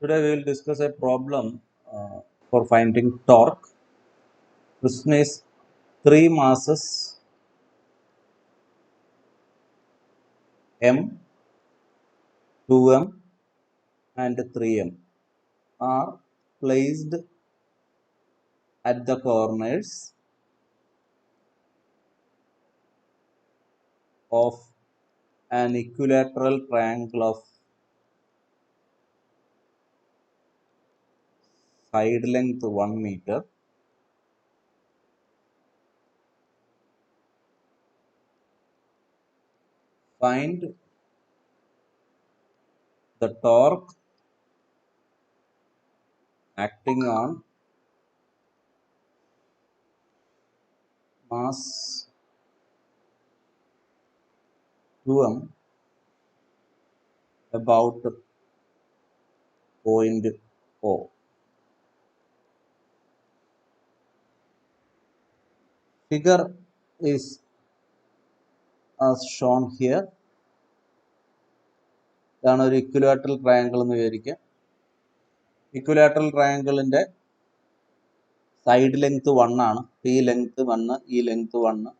Today we will discuss a problem for finding torque. Question is three masses M, 2M and 3M are placed at the corners of an equilateral triangle of side length 1 meter. Find the torque acting on mass 2M about point O. Figure is as shown here. ഇതാണ് ഒരു equilateral triangle എന്ന് വിചാരിക്കുക. Equilateral ട്രയാങ്കിളിന്റെ side length 1 ആണ്. ഈ length 1, ഈ length 1,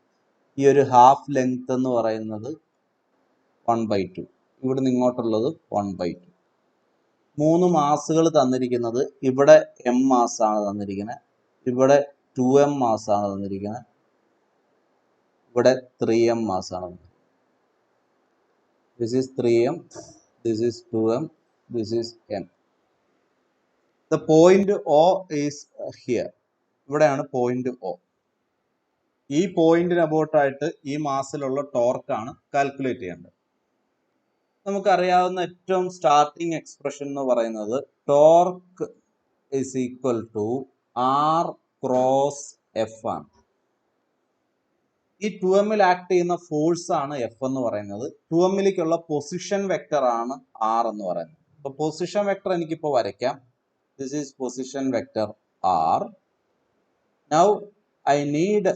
ഈ ഒരു ഹാഫ് ലെങ്ത് എന്ന് പറയുന്നത് 1/2. ഇവിടുന്ന് ഇങ്ങോട്ടുള്ളത് 1/2. 3 മാസുകൾ തന്നിരിക്കുന്നത്. ഇവിടെ M മാസാണ് തന്നിരിക്കുന്നത്, ഇവിടെ 2M മാസാണ് തന്നിരിക്കുന്നത്, ഇവിടെ 3M മാസാണ്. This is 3M, this is 2M, this is M. The point O is here. ഇവിടെയാണ് പോയിന്റ് O. ഈ പോയിന്റിന് അബൌട്ടായിട്ട് ഈ മാസിലുള്ള ടോർക്കാണ് കാൽക്കുലേറ്റ് ചെയ്യേണ്ടത്. നമുക്കറിയാവുന്ന ഏറ്റവും സ്റ്റാർട്ടിങ് എക്സ്പ്രഷൻ എന്ന് പറയുന്നത് torque is equal to R cross F ആണ്. ഈ 2M ആക്ട് ചെയ്യുന്ന ഫോഴ്സ് ആണ് F എന്ന് പറയുന്നത്. 2M പൊസിഷൻ വെക്ടർ ആണ് R എന്ന് പറയുന്നത്. അപ്പൊ പൊസിഷൻ വെക്ടർ എനിക്കിപ്പോ വരയ്ക്കാം. This is position vector R. Now I need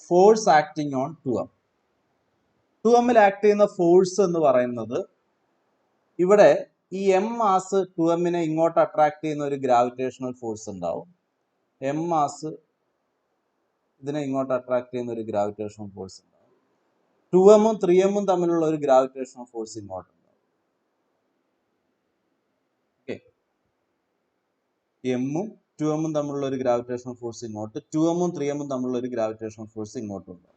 force acting on 2M. 2M act ചെയ്യുന്ന ഫോഴ്സ് എന്ന് പറയുന്നത്, ഇവിടെ ഈ M മാസ് 2M ഇങ്ങോട്ട് അട്രാക്ട് ചെയ്യുന്ന ഒരു ഗ്രാവിറ്റേഷണൽ ഫോഴ്സ് ഉണ്ടാവും. M മാസ് ഇതിനെ ഇങ്ങോട്ട് അട്രാക്ട് ചെയ്യുന്ന ഒരു ഗ്രാവിറ്റേഷണൽ ഫോഴ്സ് ഉണ്ടാവും. 2M ഉം 3M ഉം തമ്മിലുള്ള ഒരു ഗ്രാവിറ്റേഷണൽ ഫോഴ്സ് ഇങ്ങോട്ടുണ്ടാവും. ഓക്കെ, M ഉം 2M ഉം തമ്മിലുള്ള ഒരു ഗ്രാവിറ്റേഷണൽ ഫോഴ്സ് ഇങ്ങോട്ട്, 2M ഉം 3M ഉം തമ്മിലുള്ള ഒരു ഗ്രാവിറ്റേഷണൽ ഫോഴ്സ് ഇങ്ങോട്ടുണ്ട്.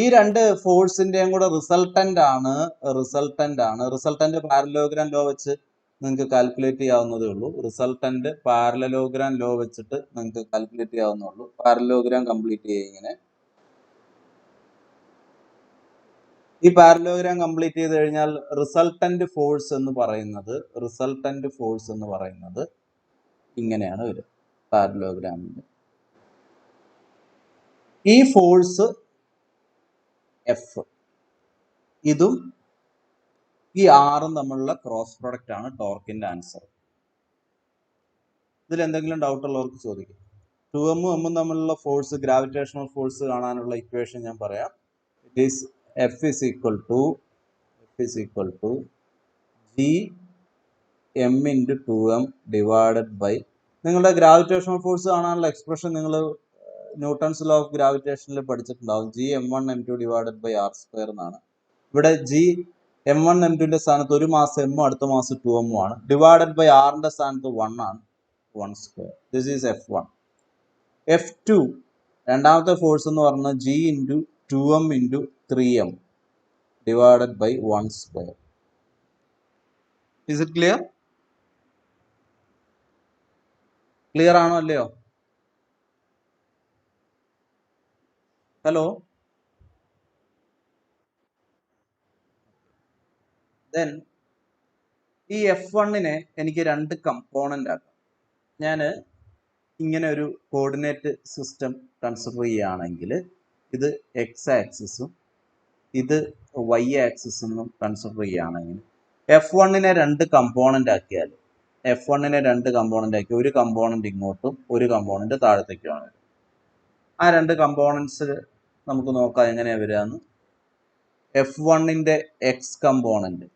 ഈ രണ്ട് ഫോഴ്സിന്റെയും കൂടെ റിസൾട്ടന്റ് ആണ്. റിസൾട്ടന്റ് പാരലോഗ്രാം ലോ വെച്ച് നിങ്ങൾക്ക് കാൽക്കുലേറ്റ് ചെയ്യാവുന്നതേ ഉള്ളൂ. റിസൾട്ടന്റ് പാരലോഗ്രാം ലോ വെച്ചിട്ട് നിങ്ങൾക്ക് കാൽക്കുലേറ്റ് ചെയ്യാവുന്നേ ഉള്ളൂ. പാരലോഗ്രാം കംപ്ലീറ്റ് ചെയ്യുക ഇങ്ങനെ. ഈ പാരലോഗ്രാം കംപ്ലീറ്റ് ചെയ്ത് കഴിഞ്ഞാൽ റിസൾട്ടന്റ് ഫോഴ്സ് എന്ന് പറയുന്നത് ഇങ്ങനെയാണ് വരിക. പാരലോഗ്രാമിന്റെ ഈ ഫോഴ്സ് എഫ്, ഇതും ഈ ആറും തമ്മിലുള്ള ക്രോസ് പ്രൊഡക്റ്റ് ആണ് ടോർക്കിന്റെ ആൻസർ. ഇതിൽ എന്തെങ്കിലും ഡൗട്ട് ഉള്ളവർക്ക് ചോദിക്കും. 2M ഉം M ഉം തമ്മിലുള്ള ഫോഴ്സ്, ഗ്രാവിറ്റേഷണൽ ഫോഴ്സ് കാണാനുള്ള ഇക്വേഷൻ ഞാൻ പറയാം. It is F is equal to G M into 2M divided by, നിങ്ങളുടെ ഗ്രാവിറ്റേഷണൽ ഫോഴ്സ് കാണാനുള്ള എക്സ്പ്രഷൻ നിങ്ങൾ ന്യൂട്ടൺസ് ലോ ഓഫ് ഗ്രാവിറ്റേഷനിൽ പഠിച്ചിട്ടുണ്ടാവും. G M1 M2 divided by R² എന്നാണ്. ഇവിടെ G M1 M2ന്റെ സ്ഥാനത്ത് ഒരു മാസ് M ഉം അടുത്ത മാസം 2M ആണ്. ഡിവൈഡഡ് ബൈ ആറിന്റെ സ്ഥാനത്ത് 1 ആണ്, 1². This is F1. F2 രണ്ടാമത്തെ ഫോഴ്സ് എന്ന് പറഞ്ഞാൽ G into 2M into 3M divided by 1². Is it clear? Clear ആണോ അല്ലയോ? ഹലോ. ദെൻ ഈ F1 എനിക്ക് രണ്ട് കമ്പോണന്റ് ആക്കാം. ഞാൻ ഇങ്ങനെ ഒരു കോർഡിനേറ്റ് സിസ്റ്റം കൺസിഡർ ചെയ്യുകയാണെങ്കിൽ ഇത് X ആക്സിസും ഇത് Y ആക്സിസ് എന്നും കൺസിഡർ ചെയ്യുകയാണെങ്കിൽ F1 രണ്ട് കമ്പോണന്റ് ആക്കിയാൽ, ഒരു കമ്പോണന്റ് ഇങ്ങോട്ടും ഒരു കമ്പോണന്റ് താഴത്തേക്കുമാണ്. ആ രണ്ട് കമ്പോണൻസ് നമുക്ക് നോക്കാം എങ്ങനെയാ വരികയെന്ന്. F1 X കമ്പോണന്റ്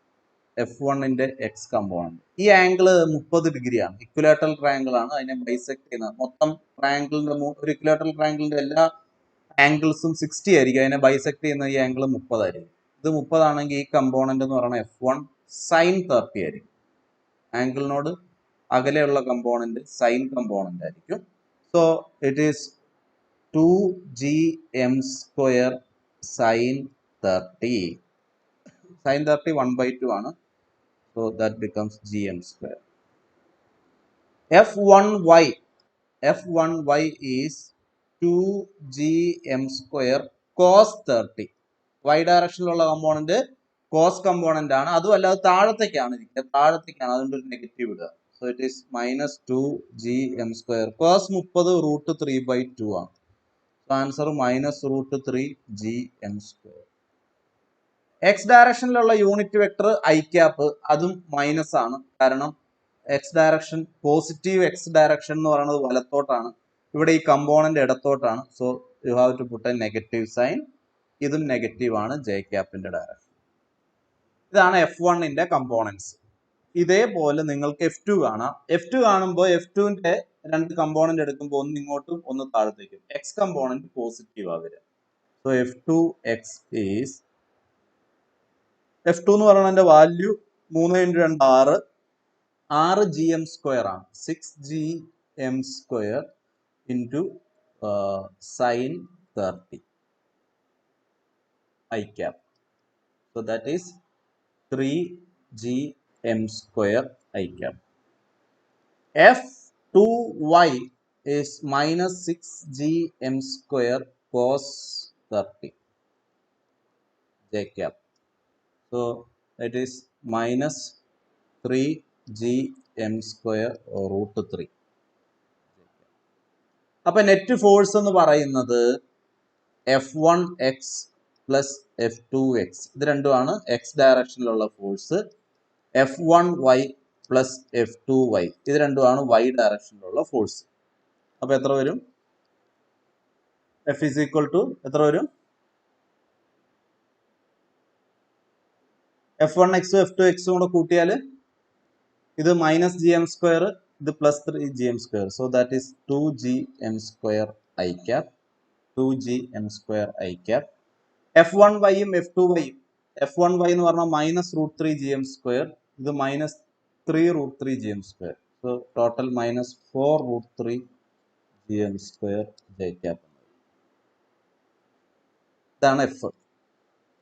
F1ന്റെ എക്സ് കമ്പോണന്റ്. ഈ ആംഗിൾ 30 ഡിഗ്രിയാണ്, ഇക്വലാറ്ററൽ ട്രയാങ്കിൾ ആണ്. അതിനെ ബൈസെക്ട് ചെയ്യുന്നത് മൊത്തം ട്രയാങ്കിളിന്റെ ഒരു ഇക്വലാറ്ററൽ ട്രയാങ്കിളിന്റെ എല്ലാ ആംഗിൾസും 60 ആയിരിക്കും. അതിനെ ബൈസെക്ട് ചെയ്യുന്ന ഈ ആംഗിൾ 30 ആയിരിക്കും. ഇത് 30 ആണെങ്കിൽ ഈ കമ്പോണന്റ് എന്ന് പറയുന്നത് F1 സൈൻ 30 ആയിരിക്കും. ആംഗിളിനോട് അകലെയുള്ള കമ്പോണന്റ് സൈൻ കമ്പോണന്റ് ആയിരിക്കും. So it is 2gm² sine 30. Sine 30 1/2 ആണ്. So that becomes gm². F1y is 2gm² cos 30. y ഡയറക്ഷനിലുള്ള കമ്പോണന്റ് കോസ് കമ്പോണന്റ് ആണ്. അതുമല്ല അത് താഴത്തേക്കാണ് ഇരിക്കുക, താഴത്തേക്കാണ്, അതുകൊണ്ട് ഒരു നെഗറ്റീവ് ഇടുക. So it is -2gm². Cos 30 √3/2 ആണ്. Answer -√3gm². എക്സ് ഡയറക്ഷനിലുള്ള യൂണിറ്റ് വെക്ടർ ഐ ക്യാപ്പ്, അതും മൈനസ് ആണ്. കാരണം x direction, positive x direction എന്ന് പറയുന്നത് വലത്തോട്ടാണ്, ഇവിടെ ഈ കമ്പോണന്റ് ഇടത്തോട്ടാണ്. So you have to put a negative sign. ഇതും നെഗറ്റീവ് ആണ് ജെ ക്യാപ്പിന്റെ ഡയറക്ഷൻ. ഇതാണ് F1ന്റെ കമ്പോണൻസ്. ഇതേപോലെ നിങ്ങൾക്ക് F2 കാണാം. F2 കാണുമ്പോൾ F2ന്റെ രണ്ട് കമ്പോണന്റ് എടുക്കുമ്പോൾ ഒന്ന് ഇങ്ങോട്ടും ഒന്ന് താഴത്തേക്കും. എക്സ് കമ്പോണന്റ് പോസിറ്റീവ് ആവുക. സോ F2x ഈസ്, F2 എന്ന് പറയുന്നതിന്റെ വാല്യൂ 3 × 2 6gm² ആണ്. 6gm² into sine 30 I cap. So that is 3gm² I cap. F2y is -6gm² cos 30 j cap. So it is -3gm² √3. അപ്പൊ net force എന്ന് പറയുന്നത് F1x plus F2x, ഇത് രണ്ടുമാണ് X ഡയറക്ഷനിലുള്ള force. F1y plus F2y, ഇത് രണ്ടുമാണ് Y ഡയറക്ഷനിലുള്ള force. അപ്പൊ എത്ര വരും? F is equal to എത്ര വരും? F1x F2x കൂടെ കൂട്ടിയാൽ ഇത് -gm², ഇത് +3gm². So that is 2gm² i cap. 2gm² i cap. F1yയും F2yയും, F1y എന്ന് പറഞ്ഞാൽ -√3gm², ഇത് -3√3gm². So total -4√3gm² j cap. ഇതാണ് എഫ്.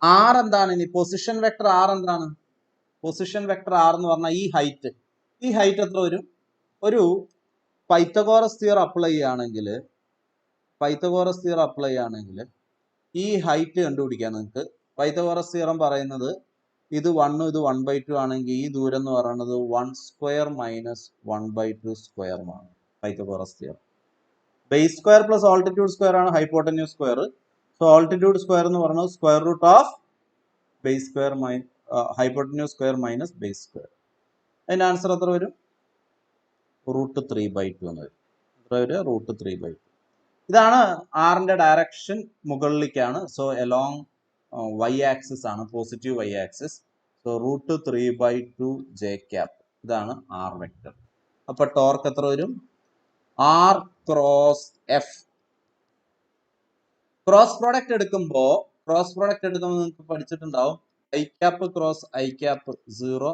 ആർ എന്താണ്? ഇനി പൊസിഷൻ വെക്ടർ ആർ എന്താണ്? പൊസിഷൻ വെക്ടർ ആർ എന്ന് പറഞ്ഞാൽ ഈ ഹൈറ്റ് എത്ര വരും? ഒരു പൈത്തഗോറസ് തിയറം അപ്ലൈ ചെയ്യുകയാണെങ്കിൽ ഈ ഹൈറ്റ് കണ്ടുപിടിക്കാൻ നിങ്ങൾക്ക്, പൈത്തഗോറസ് തിയറം പറയുന്നത് ഇത് 1 ഇത് 1/2 ആണെങ്കിൽ ഈ ദൂരം എന്ന് പറയുന്നത് 1² - 1/2² ആണ് Pythagoras theorem. Base square plus altitude square ആണ് hypotenuse square. So altitude square എന്ന് പറയുന്നത് square root of base square hypotenuse square minus base square. അതിന്റെ ആൻസർ എത്ര വരും? √3/2 എന്ന് വരും. എത്ര വരും? √3/2. ഇതാണ് ആറിന്റെ ഡയറക്ഷൻ, മുകളിലേക്കാണ്. സോ എലോങ് വൈ ആക്സിസ് ആണ്, positive y axis. So √3/2 j cap. ഇതാണ് ആർ വെക്ടർ. അപ്പൊ ടോർക്ക് എത്ര വരും? R cross F. Cross product എടുക്കുമ്പോൾ നിങ്ങൾക്ക് പഠിച്ചിട്ടുണ്ടാവും, i cap cross i cap 0,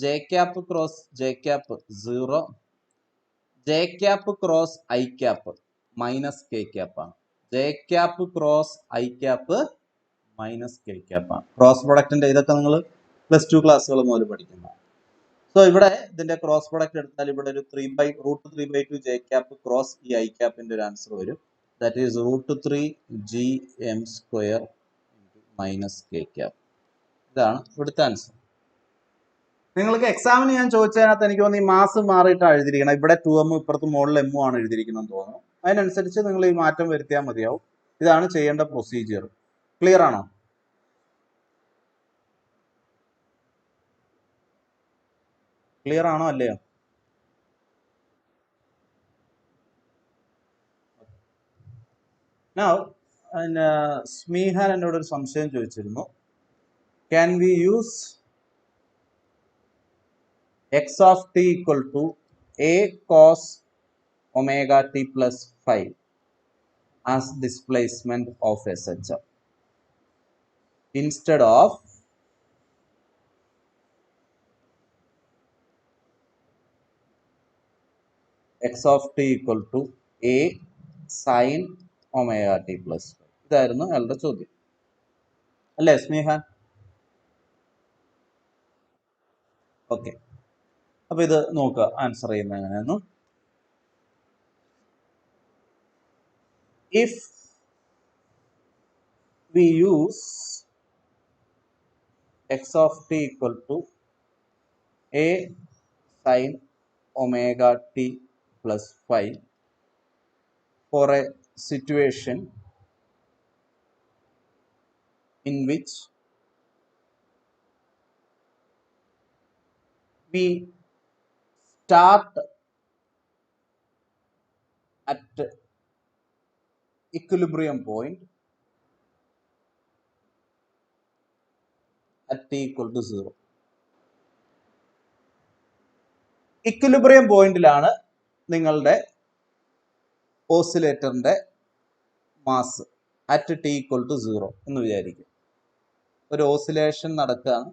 j cap cross j cap 0, j cap cross i cap -k cap ആണ്. J cap cross i cap -k cap ആണ്. Cross പ്രോഡക്റ്റിന്റെ ഇതൊക്കെ നിങ്ങൾ +2 ക്ലാസ്സുകൾ മുതൽ പഠിക്കുന്നതാണ്. സോ ഇവിടെ ഇതിന്റെ ക്രോസ് പ്രോഡക്റ്റ് എടുത്താൽ ഇവിടെ ഒരു √3/2 j ക്യാപ്പ് ക്രോസ് ഈ ഐ ക്യാപ്പിന്റെ ഒരു ആൻസർ വരും. That is √3gm² -k cap. ഇതാണ് ഇവിടുത്തെ ആൻസർ. നിങ്ങൾക്ക് എക്സാമിന് ഞാൻ ചോദിച്ചതിനകത്ത് എനിക്ക് തോന്നുന്നു ഈ മാസ് മാറിയിട്ടാണ് എഴുതിയിരിക്കണം. ഇവിടെ 2m ഇപ്പുറത്ത് മുകളിൽ m ആണ് എഴുതിയിരിക്കുന്നത് തോന്നുന്നു. അതിനനുസരിച്ച് നിങ്ങൾ ഈ മാറ്റം വരുത്തിയാൽ മതിയാവും. ഇതാണ് ചെയ്യേണ്ട പ്രൊസീജിയർ. ക്ലിയർ ആണോ? ക്ലിയർ ആണോ അല്ലയോ? Now, സ്മീഹാൻ എന്നോട് ഒരു സംശയം ചോദിച്ചിരുന്നു. Can we use x of t equal to a cos omega t plus phi as displacement of SHM instead of x of t equal to a sin omega t plus phi. ഇതായിരുന്നു അയാളുടെ ചോദ്യം അല്ലേ സ്നേഹാൻ? Okay, അപ്പൊ ഇത് നോക്കുക answer ചെയ്യുന്നത് എങ്ങനെയായിരുന്നു. If we use x of t equal to a sin omega t plus phi for a situation in which we start at equilibrium point at t equal to 0. Equilibrium പോയിന്റിലാണ് നിങ്ങളുടെ ഓസിലേറ്ററിന്റെ mass at T equal to 0 എന്ന് വിചാരിക്കും. ഒരു oscillation നടക്കുകയാണ്,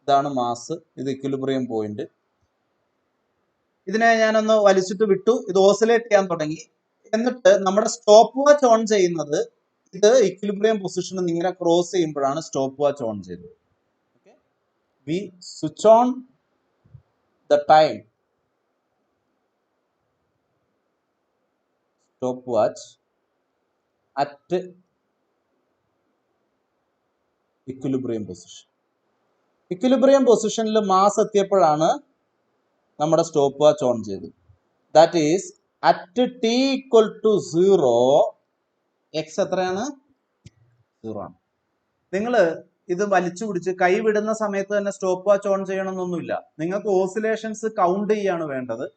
ഇതാണ് mass, ഇത് equilibrium point. ഇതിനെ ഞാനൊന്ന് വലിച്ചിട്ട് വിട്ടു, ഇത് ഓസിലേറ്റ് ചെയ്യാൻ തുടങ്ങി. എന്നിട്ട് നമ്മുടെ സ്റ്റോപ്പ് വാച്ച് ഓൺ ചെയ്യുന്നത് ഇത് ഇക്വിലിബ്രിയം പൊസിഷൻ ഇങ്ങനെ ക്രോസ് ചെയ്യുമ്പോഴാണ് സ്റ്റോപ്പ് വാച്ച് ഓൺ ചെയ്തത്. We switch on the time stop watch at equilibrium position. Equilibrium പൊസിഷനിൽ മാസ് എത്തിയപ്പോഴാണ് നമ്മുടെ സ്റ്റോപ്പ് വാച്ച് ഓൺ ചെയ്തത്. That is at T equal to 0 X എത്രയാണ്? 0 ആണ്. നിങ്ങൾ ഇത് വലിച്ചു പിടിച്ച് കൈ വിടുന്ന സമയത്ത് തന്നെ സ്റ്റോപ്പ് വാച്ച് ഓൺ ചെയ്യണമെന്നൊന്നുമില്ല. നിങ്ങൾക്ക് ഓസിലേഷൻസ് കൗണ്ട് ചെയ്യാണ് വേണ്ടത്.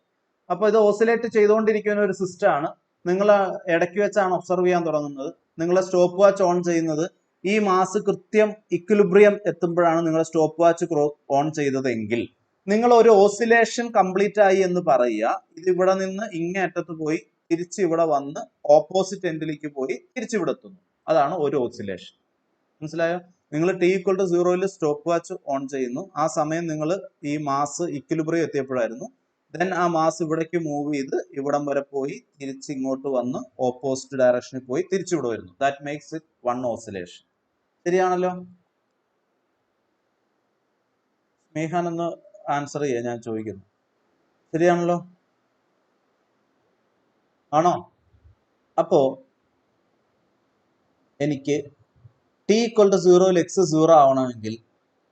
അപ്പൊ ഇത് ഓസിലേറ്റ് ചെയ്തുകൊണ്ടിരിക്കുന്ന ഒരു സിസ്റ്റം ആണ്. നിങ്ങൾ ഇടയ്ക്ക് വെച്ചാണ് ഒബ്സർവ് ചെയ്യാൻ തുടങ്ങുന്നത്. നിങ്ങൾ സ്റ്റോപ്പ് വാച്ച് ഓൺ ചെയ്യുന്നത് ഈ മാസ് കൃത്യം ഇക്വിലിബ്രിയം എത്തുമ്പോഴാണ് നിങ്ങൾ സ്റ്റോപ്പ് വാച്ച് ഓൺ ചെയ്തതെങ്കിൽ നിങ്ങൾ ഒരു ഓസിലേഷൻ കംപ്ലീറ്റ് ആയി എന്ന് പറയുക. ഇത് ഇവിടെ നിന്ന് ഇങ്ങേ അറ്റത്ത് പോയി തിരിച്ച് ഇവിടെ വന്ന് ഓപ്പോസിറ്റ് എൻഡിലേക്ക് പോയി തിരിച്ചിവിടെ എത്തുന്നു. അതാണ് ഒരു ഓസിലേഷൻ. മനസ്സിലായോ? നിങ്ങൾ T equal to 0 stop watch on ചെയ്യുന്നു. ആ സമയം നിങ്ങൾ ഈ മാസ് ഇക്വിലിബ്രിയം എത്തിയപ്പോഴായിരുന്നു. ദെൻ ആ മാസ് ഇവിടേക്ക് മൂവ് ചെയ്ത് ഇവിടം വരെ പോയി തിരിച്ച് ഇങ്ങോട്ട് വന്ന് ഓപ്പോസിറ്റ് ഡയറക്ഷനിൽ പോയി തിരിച്ചിവിടെ വരുന്നു. That makes it one oscillation. ശരിയാണല്ലോ? സ്നേഹാൻ ഒന്ന് ആൻസർ ചെയ്യാൻ ഞാൻ ചോദിക്കുന്നു. ശരിയാണല്ലോ? ആണോ? അപ്പോ എനിക്ക് ടി ഈക്വൽ ടു 0 എക്സ് 0 ആവണമെങ്കിൽ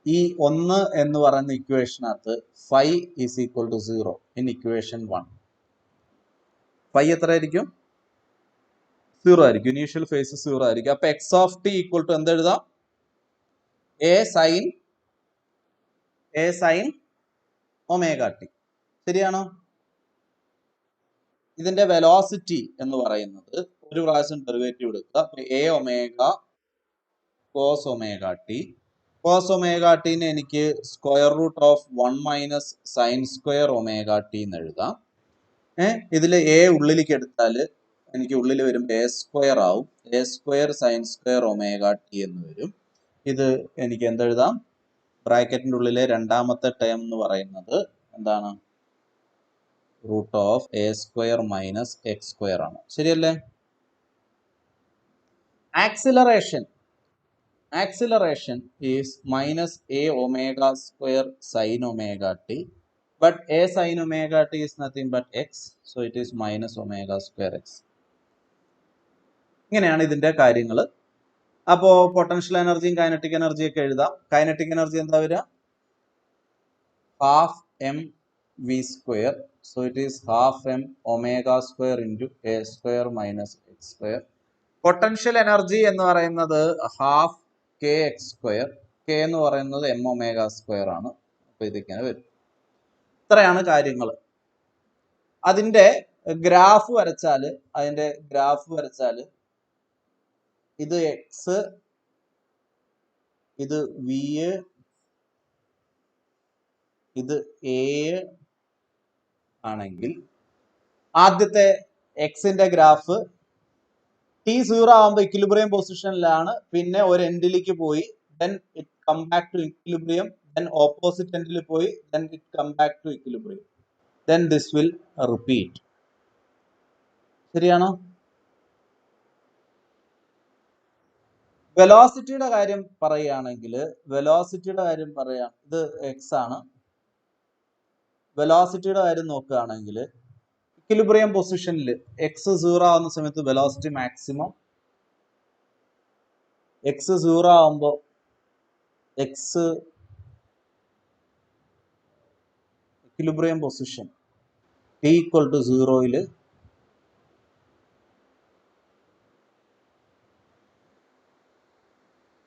ഈ 1 എന്ന് പറയുന്ന ഇക്വേഷനകത്ത് phi is equal to 0 in equation 1. Phi എത്ര ആയിരിക്കും? 0 ആയിരിക്കും. ഇനീഷ്യൽ ഫേസ് 0 ആയിരിക്കും. അപ്പൊ x of t equal to എന്തെഴുതാം? A sine omega t. ശരിയാണോ? ഇതിന്റെ വെലോസിറ്റി എന്ന് പറയുന്നത് ഒരു പ്രാവശ്യം ഡെറിവേറ്റീവ് എടുക്കുക. A omega cos omega t. Cos omega ടീനെ എനിക്ക് square root of 1 minus sine square omega t എന്ന് എഴുതാം. ഇതിൽ എ ഉള്ളിലേക്ക് എടുത്താൽ എനിക്ക് ഉള്ളിൽ വരും എ സ്ക്വയർ ആവും. A square sine square omega t എന്ന് വരും. ഇത് എനിക്ക് എന്തെഴുതാം? ബ്രാക്കറ്റിന്റെ ഉള്ളിലെ രണ്ടാമത്തെ ടേം എന്ന് പറയുന്നത് എന്താണ്? Root of A square minus X square ആണ്. ശരിയല്ലേ? Acceleration is minus a omega square sin omega t, but a sin omega t is nothing but x, so it is minus omega square x. ഇങ്ങനെയാണ് ഇതിന്റെ കാര്യങ്ങൾ. അപ്പോ potential എനർജിയും kinetic എനർജിയും ഒക്കെ എഴുതാം. കൈനറ്റിക് എനർജി എന്താ വരിക? Half M V square, so it is half M omega square into A square minus X square. Potential energy എന്ന് പറയുന്നത് half K X square. K എന്ന് പറയുന്നത് എം ഒമേഗ സ്ക്വയർ ആണ്. അപ്പൊ ഇതിങ്ങനെ വരും. ഇത്രയാണ് കാര്യങ്ങൾ. അതിന്റെ ഗ്രാഫ് വരച്ചാല് ഇത് എക്സ്, ഇത് വി, ഇത് എ ആണെങ്കിൽ ആദ്യത്തെ എക്സിന്റെ ഗ്രാഫ് T0 ആകുമ്പോൾ ഇക്വിലിബ്രിയം പൊസിഷനിലാണ്, പിന്നെ ഒരു എൻഡിലേക്ക് പോയി, then it come back to equilibrium, then opposite എൻഡിൽ പോയി, then it come back to equilibrium, then this will repeat. ശരിയാണോ? വെലോസിറ്റിയുടെ കാര്യം പറയുകയാണെങ്കിൽ ഇത് എക്സ് ആണ്. വെലോസിറ്റിയുടെ കാര്യം നോക്കുകയാണെങ്കിൽ ഇക്വിലിബ്രിയം പൊസിഷനിൽ എക്സ് 0 ആവുന്ന സമയത്ത് വെലോസിറ്റി മാക്സിമം, എക്സ് 0 ആവുമ്പോൾ X equilibrium position t equal to 0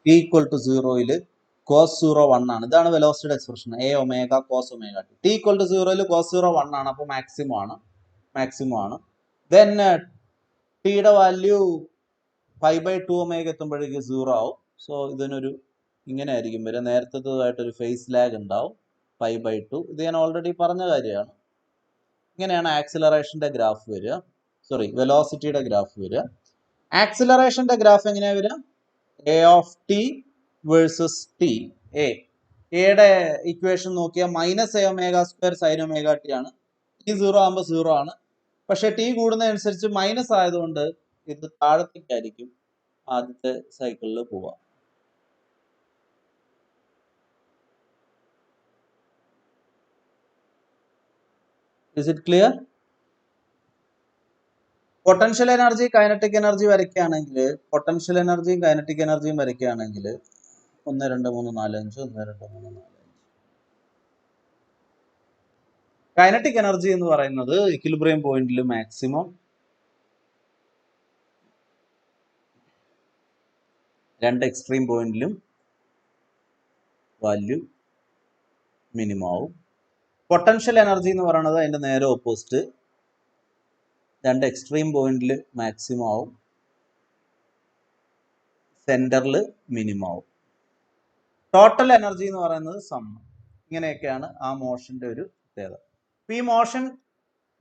t equal to 0 cos 0 1 ആണ്. ഇതാണ് വെലോസിറ്റിയുടെ expression, a omega cos omega t. t equal to 0 cos 0 1 ആണ്, അപ്പോൾ മാക്സിമം ആണ്. ദെൻ ടിയുടെ വാല്യൂ π/2 ഒമേഗ എത്തുമ്പോഴേക്ക് 0 ആവും. സോ ഇതിനൊരു ഇങ്ങനെ ആയിരിക്കും വരിക, നേരത്തേതായിട്ടൊരു ഫേസ് ലാഗ് ഉണ്ടാവും, π/2. ഇത് ഞാൻ ഓൾറെഡി പറഞ്ഞ കാര്യമാണ്. ഇങ്ങനെയാണ് ആക്സിലറേഷന്റെ ഗ്രാഫ് വരിക, വെലോസിറ്റിയുടെ ഗ്രാഫ് വരിക. ആക്സിലറേഷന്റെ ഗ്രാഫ് എങ്ങനെയാണ് വരിക? a of t versus t. എയുടെ ഇക്വേഷൻ നോക്കിയാൽ -a omega square sine omega t ആണ്. t0 ആകുമ്പോൾ 0 ആണ്, പക്ഷെ ടി കൂടുന്നതനുസരിച്ച് മൈനസ് ആയതുകൊണ്ട് ഇത് താഴത്തേക്കായിരിക്കും ആദ്യത്തെ സൈക്കിളിൽ പോവുക. Is it clear? Potential energy kinetic energy വരയ്ക്കുകയാണെങ്കിൽ 1 2 3 4 5 1 2 3 4 5. കൈനറ്റിക് എനർജി എന്ന് പറയുന്നത് ഇക്വിലിബ്രിയം പോയിന്റിൽ മാക്സിമം, രണ്ട് എക്സ്ട്രീം പോയിന്റിലും വാല്യൂ മിനിമം ആവും. പൊട്ടൻഷ്യൽ എനർജി എന്ന് പറയുന്നത് അതിന്റെ നേരെ ഓപ്പോസിറ്റ്, രണ്ട് എക്സ്ട്രീം പോയിന്റിൽ മാക്സിമം ആവും, സെന്ററിൽ മിനിമം ആവും. ടോട്ടൽ എനർജി എന്ന് പറയുന്നത് സം. ഇങ്ങനെയൊക്കെയാണ് ആ മോഷന്റെ ഒരു പ്രത്യേകത. ഈ മോഷൻ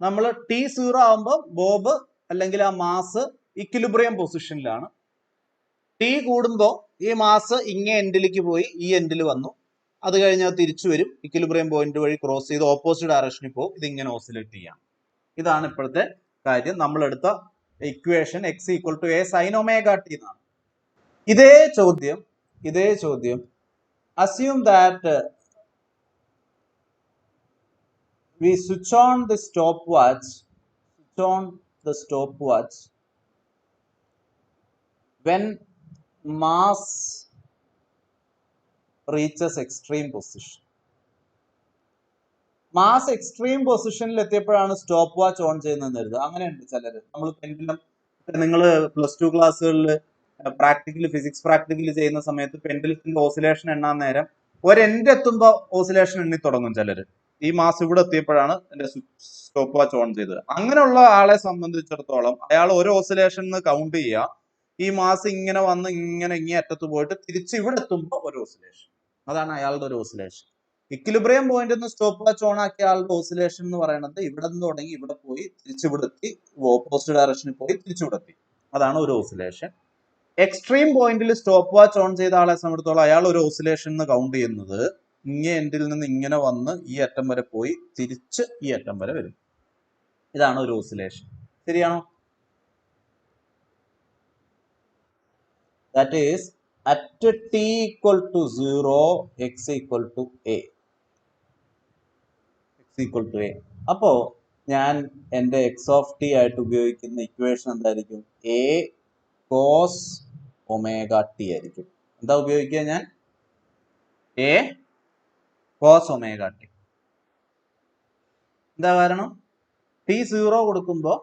നമ്മൾ T0 ആകുമ്പോൾ ബോബ് അല്ലെങ്കിൽ ആ മാസ് ഇക്വിലിബ്രിയം പൊസിഷനിലാണ്. ടി കൂടുമ്പോൾ ഈ മാസ് ഇങ്ങേ എൻഡിലേക്ക് പോയി ഈ എൻഡിൽ വന്നു, അത് കഴിഞ്ഞാൽ തിരിച്ചു വരും, ഇക്വിലിബ്രിയം പോയിന്റ് വഴി ക്രോസ് ചെയ്ത് ഓപ്പോസിറ്റ് ഡയറക്ഷനിൽ പോകും, ഇതിങ്ങനെ ഓസിലേറ്റ് ചെയ്യാം. ഇതാണ് ഇപ്പോഴത്തെ കാര്യം. നമ്മളെടുത്ത equation x equal to a sin omega t എന്നാണ്. ഇതേ ചോദ്യം assume that we switch on the stopwatch when mass reaches extreme position. Mass extreme പൊസിഷനിൽ എത്തിയപ്പോഴാണ് സ്റ്റോപ്പ് വാച്ച് ഓൺ ചെയ്യുന്നതെന്ന് കരുതുക. അങ്ങനെയുണ്ട് ചിലര്. നമ്മൾ പെൻഡുലം, നിങ്ങൾ +2 ക്ലാസ്സുകളിൽ ഫിസിക്സ് പ്രാക്ടിക്കൽ ചെയ്യുന്ന സമയത്ത് പെൻഡുലത്തിന്റെ ഓസിലേഷൻ എണ്ണാൻ നേരം ഒരെൻഡ് എത്തുമ്പോൾ ഓസിലേഷൻ എണ്ണി തുടങ്ങും ചിലര്. ഈ മാസ് ഇവിടെ എത്തിയപ്പോഴാണ് എന്റെ സ്റ്റോപ്പ് വാച്ച് ഓൺ ചെയ്തത്. അങ്ങനെയുള്ള ആളെ സംബന്ധിച്ചിടത്തോളം അയാൾ ഒരു ഓസിലേഷൻ കൗണ്ട് ചെയ്യുക, ഈ മാസ് ഇങ്ങനെ വന്ന് ഇങ്ങനെ ഇങ്ങേ അറ്റത്ത് പോയിട്ട് തിരിച്ച് ഇവിടെ എത്തുമ്പോൾ ഒരു ഓസിലേഷൻ, അതാണ് അയാളുടെ ഒരു ഓസിലേഷൻ. ഇക്വിലിബ്രിയം പോയിന്റ് നിന്ന് സ്റ്റോപ്പ് വാച്ച് ഓൺ ആക്കിയ ആളുടെ ഓസിലേഷൻ എന്ന് പറയുന്നത് ഇവിടെ നിന്ന് തുടങ്ങി ഇവിടെ പോയി തിരിച്ചുവിടെത്തി, ഓപ്പോസിറ്റ് ഡയറക്ഷനിൽ പോയി തിരിച്ചുവിടെത്തി, അതാണ് ഒരു ഓസിലേഷൻ. എക്സ്ട്രീം പോയിന്റിൽ സ്റ്റോപ്പ് വാച്ച് ഓൺ ചെയ്ത ആളെ സംബന്ധിച്ചിടത്തോളം അയാൾ ഒരു ഓസിലേഷൻ എന്ന് കൗണ്ട് ചെയ്യുന്നത് ഇങ്ങേ എൻഡിൽ നിന്ന് ഇങ്ങനെ വന്ന് ഈ അറ്റം വരെ പോയി തിരിച്ച് ഈ അറ്റം വരെ വരും, ഇതാണ് ഒരു ഓസിലേഷൻ. ശരിയാണോ? That is at t equal to 0 x equal to a. അപ്പോ ഞാൻ എൻ്റെ എക്സ് ഓഫ് ടി ആയിട്ട് ഉപയോഗിക്കുന്ന ഇക്വേഷൻ എന്തായിരിക്കും? a cos ഒമേഗ ടി ആയിരിക്കും. എന്താ ഉപയോഗിക്കുക ഞാൻ? a cos omega T. എന്താ കാരണം? t0 കൊടുക്കുമ്പോൾ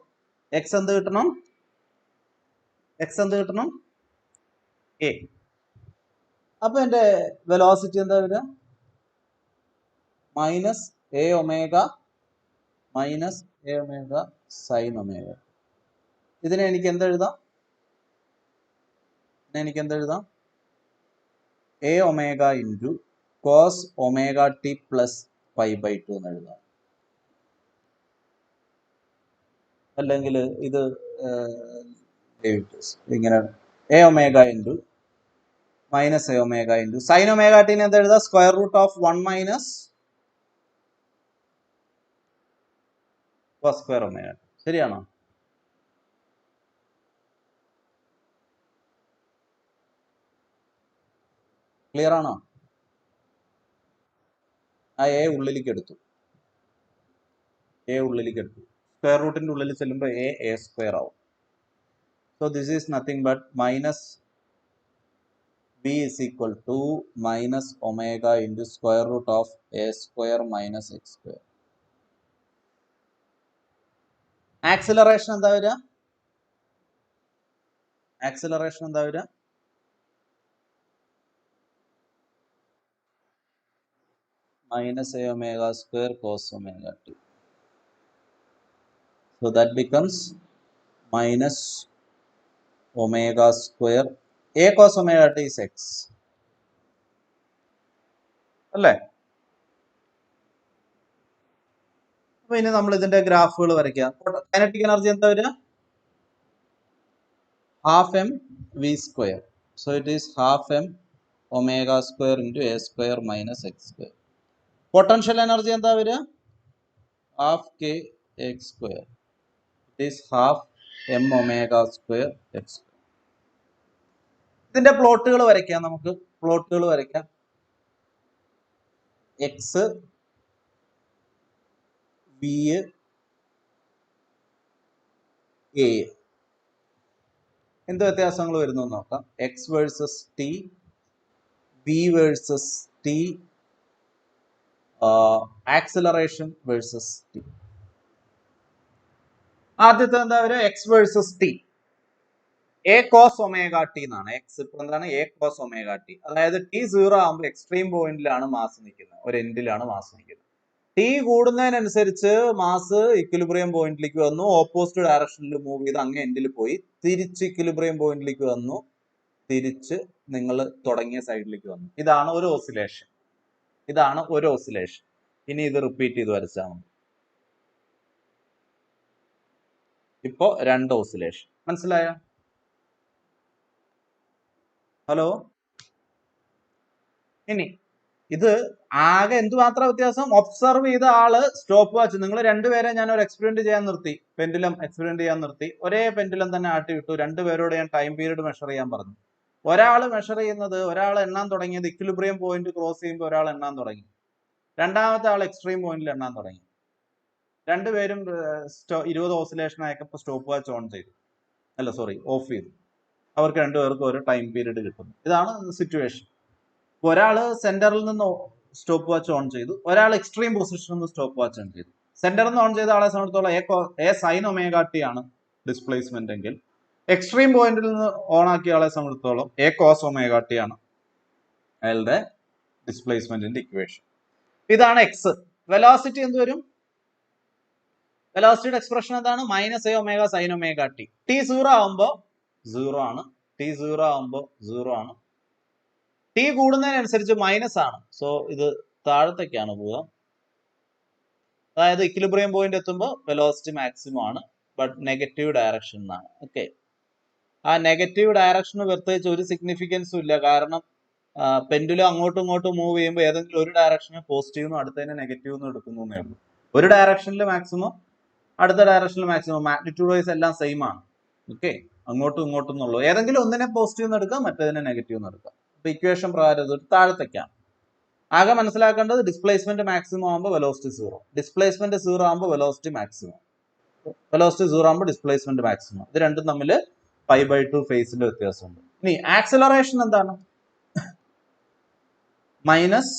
എക്സ് എന്ത് കിട്ടണം? a. അപ്പൊ എൻ്റെ വെലോസിറ്റി എന്താ വരിക? Minus a omega sine omega. ഇതിനെ എനിക്ക് എന്തെഴുതാം? a omega into cos omega t plus π/2 എന്ന് എഴുതാം. അല്ലെങ്കിൽ ഇത് ഇങ്ങനെ a omega into minus a omega into sin omega t നെ എന്താ എഴുതാം? Square root of 1 minus cos square omega t. ശരിയാണോ? ക്ലിയർ ആണോ? ആ എ ഉള്ളിലേക്ക് എടുത്തു. സ്ക്വയർ റൂട്ടിന്റെ ഉള്ളിൽ ചെല്ലുമ്പോൾ എ സ്ക്വയർ ആവും. So this is nothing but minus b is equal to minus omega into square root of a square minus x square. Acceleration എന്താ വരിക? minus a omega square cos omega t. So that becomes minus omega square a cos omega t is x. അല്ലേ? അപ്പൊ ഇനി നമ്മൾ ഇതിന്റെ ഗ്രാഫുകൾ വരയ്ക്കാം. Kinetic energy എന്താ വരിക? half m v square. So it is half m omega square into a square minus x square. Potential energy എന്താ വരിക? half k x square. It is half m omega square x square. ഇതിന്റെ പ്ലോട്ടുകൾ വരയ്ക്കാം. നമുക്ക് പ്ലോട്ടുകൾ വരയ്ക്കാം. x v a എന്ത് വ്യത്യാസങ്ങൾ വരുന്നു നോക്കാം. X versus T, V versus T, acceleration versus T. ആദ്യത്തെ എന്താ പറയുക? X versus T. A cos omega T എന്നാണ്. എക്സ് ഇപ്പൊ എന്താണ്? A cos omega T. അതായത് ടി 0 ആകുമ്പോൾ എക്സ്ട്രീം പോയിന്റിലാണ് മാസ് നിൽക്കുന്നത്, ഒരു എൻഡിലാണ് മാസ് നിൽക്കുന്നത്. ടി കൂടുന്നതിനനുസരിച്ച് മാസ് ഇക്വിലിബ്രിയം പോയിന്റിലേക്ക് വന്നു, ഓപ്പോസിറ്റ് ഡയറക്ഷനിൽ മൂവ് ചെയ്ത് അങ്ങ് എൻഡിൽ പോയി, തിരിച്ച് ഇക്വിലിബ്രിയം പോയിന്റിലേക്ക് വന്നു, തിരിച്ച് നിങ്ങൾ തുടങ്ങിയ സൈഡിലേക്ക് വന്നു. ഇതാണ് ഒരു ഓസിലേഷൻ. ഇനി ഇത് റിപ്പീറ്റ് ചെയ്ത് വരച്ചാൽ മതി. ഇപ്പോ 2 ഓസിലേഷൻ. മനസ്സിലായോ? ഹലോ. ഇനി ഇത് ആകെ എന്തുമാത്രം വ്യത്യാസം? ഒബ്സർവ് ചെയ്ത ആള് സ്റ്റോപ്പ് വാച്ച്. നിങ്ങൾ രണ്ടുപേരെ ഞാൻ ഒരു എക്സ്പെരിമെന്റ് ചെയ്യാൻ നിർത്തി, പെൻഡുലം എക്സ്പെരിമെന്റ് ചെയ്യാൻ നിർത്തി. ഒരേ പെൻഡുലം തന്നെ ആട്ടി വിട്ടു. രണ്ടുപേരോട് ഞാൻ ടൈം പീരീഡ് മെഷർ ചെയ്യാൻ പറഞ്ഞു. ഒരാൾ മെഷർ ചെയ്യുന്നത്, ഒരാൾ എണ്ണാൻ തുടങ്ങിയത് ഇക്വിലിബ്രിയം പോയിന്റ് ക്രോസ് ചെയ്യുമ്പോൾ ഒരാൾ എണ്ണാൻ തുടങ്ങി. രണ്ടാമത്തെ ആൾ എക്സ്ട്രീം പോയിന്റിൽ എണ്ണാൻ തുടങ്ങി. രണ്ടുപേരും 20 ഓസിലേഷൻ ആയപ്പോൾ സ്റ്റോപ്പ് വാച്ച് ഓഫ് ചെയ്തു. അവർക്ക് രണ്ടുപേർക്കും ഒരു ടൈം പീരീഡ് കിട്ടുന്നു. ഇതാണ് സിറ്റുവേഷൻ. ഒരാൾ സെന്ററിൽ നിന്ന് സ്റ്റോപ്പ് വാച്ച് ഓൺ ചെയ്തു, ഒരാൾ എക്സ്ട്രീം പൊസിഷനിൽ നിന്ന് സ്റ്റോപ്പ് വാച്ച് ഓൺ ചെയ്തു. സെന്ററിൽ നിന്ന് ഓൺ ചെയ്ത ആളെ സംബന്ധിച്ചോളം എ സൈൻ ഒമേഗ ടി ആണ് ഡിസ്പ്ലേസ്മെന്റ് എങ്കിൽ, എക്സ്ട്രീം പോയിന്റിൽ നിന്ന് ഓൺ ആക്കിയ ആളെ സംബന്ധിച്ചോളം എ കോസ് ഒമേഗ ടി ആണ് അയാളുടെ ഡിസ്പ്ലേസ്മെന്റിന്റെ ഇക്വേഷൻ. ഇതാണ് എക്സ്. വെലോസിറ്റി എന്ത് വരും? വെലോസിറ്റിയുടെ എക്സ്പ്രഷൻ എന്താണ്? Minus A omega sine omega T. T 0 ആകുമ്പോൾ 0 ആണ്. ടി കൂടുന്നതിനനുസരിച്ച് മൈനസ് ആണ്. സോ ഇത് താഴത്തേക്കാണ് പോവുക. അതായത് ഇക്വിലിബ്രിയം പോയിന്റ് എത്തുമ്പോൾ വെലോസിറ്റി മാക്സിമം ആണ്, ബട്ട് നെഗറ്റീവ് ഡയറക്ഷൻ എന്നാണ്. ഓക്കെ, ആ നെഗറ്റീവ് ഡയറക്ഷന് പ്രത്യേകിച്ച് ഒരു സിഗ്നിഫിക്കൻസും ഇല്ല. കാരണം പെൻഡുലം അങ്ങോട്ടും ഇങ്ങോട്ടും മൂവ് ചെയ്യുമ്പോൾ ഏതെങ്കിലും ഒരു ഡയറക്ഷന് പോസിറ്റീവ് എന്നും അടുത്തതിനെ നെഗറ്റീവ് എന്നും എടുക്കുന്നേ ഉള്ളൂ. ഒരു ഡയറക്ഷനിൽ മാക്സിമം, അടുത്ത ഡയറക്ഷനിൽ മാക്സിമം, മാഗ്നിറ്റ്യൂഡ് വൈസ് എല്ലാം സെയിം ആണ്. ഓക്കെ, അങ്ങോട്ടും ഇങ്ങോട്ടും എന്നുള്ളൂ. ഏതെങ്കിലും ഒന്നിനെ പോസിറ്റീവ് എന്ന് എടുക്കാം, മറ്റേതിനെ നെഗറ്റീവ് എന്ന് എടുക്കാം. അപ്പൊ ഇക്വേഷൻ പ്രകാരം ഇത് താഴത്തേക്കാണ്. ആകെ മനസ്സിലാക്കേണ്ടത് ഡിസ്പ്ലേസ്മെന്റ് മാക്സിമം ആകുമ്പോൾ വെലോസിറ്റി 0, ഡിസ്പ്ലേസ്മെന്റ് 0 ആകുമ്പോൾ വെലോസിറ്റി മാക്സിമം, വെലോസിറ്റി 0 ആകുമ്പോൾ ഡിസ്പ്ലേസ്മെന്റ് മാക്സിമം. ഇത് രണ്ടും തമ്മിൽ π/2 ഫേസിന്റെ വ്യത്യാസമുണ്ട്. ഇനി ആക്സിലറേഷൻ എന്താണ്? Minus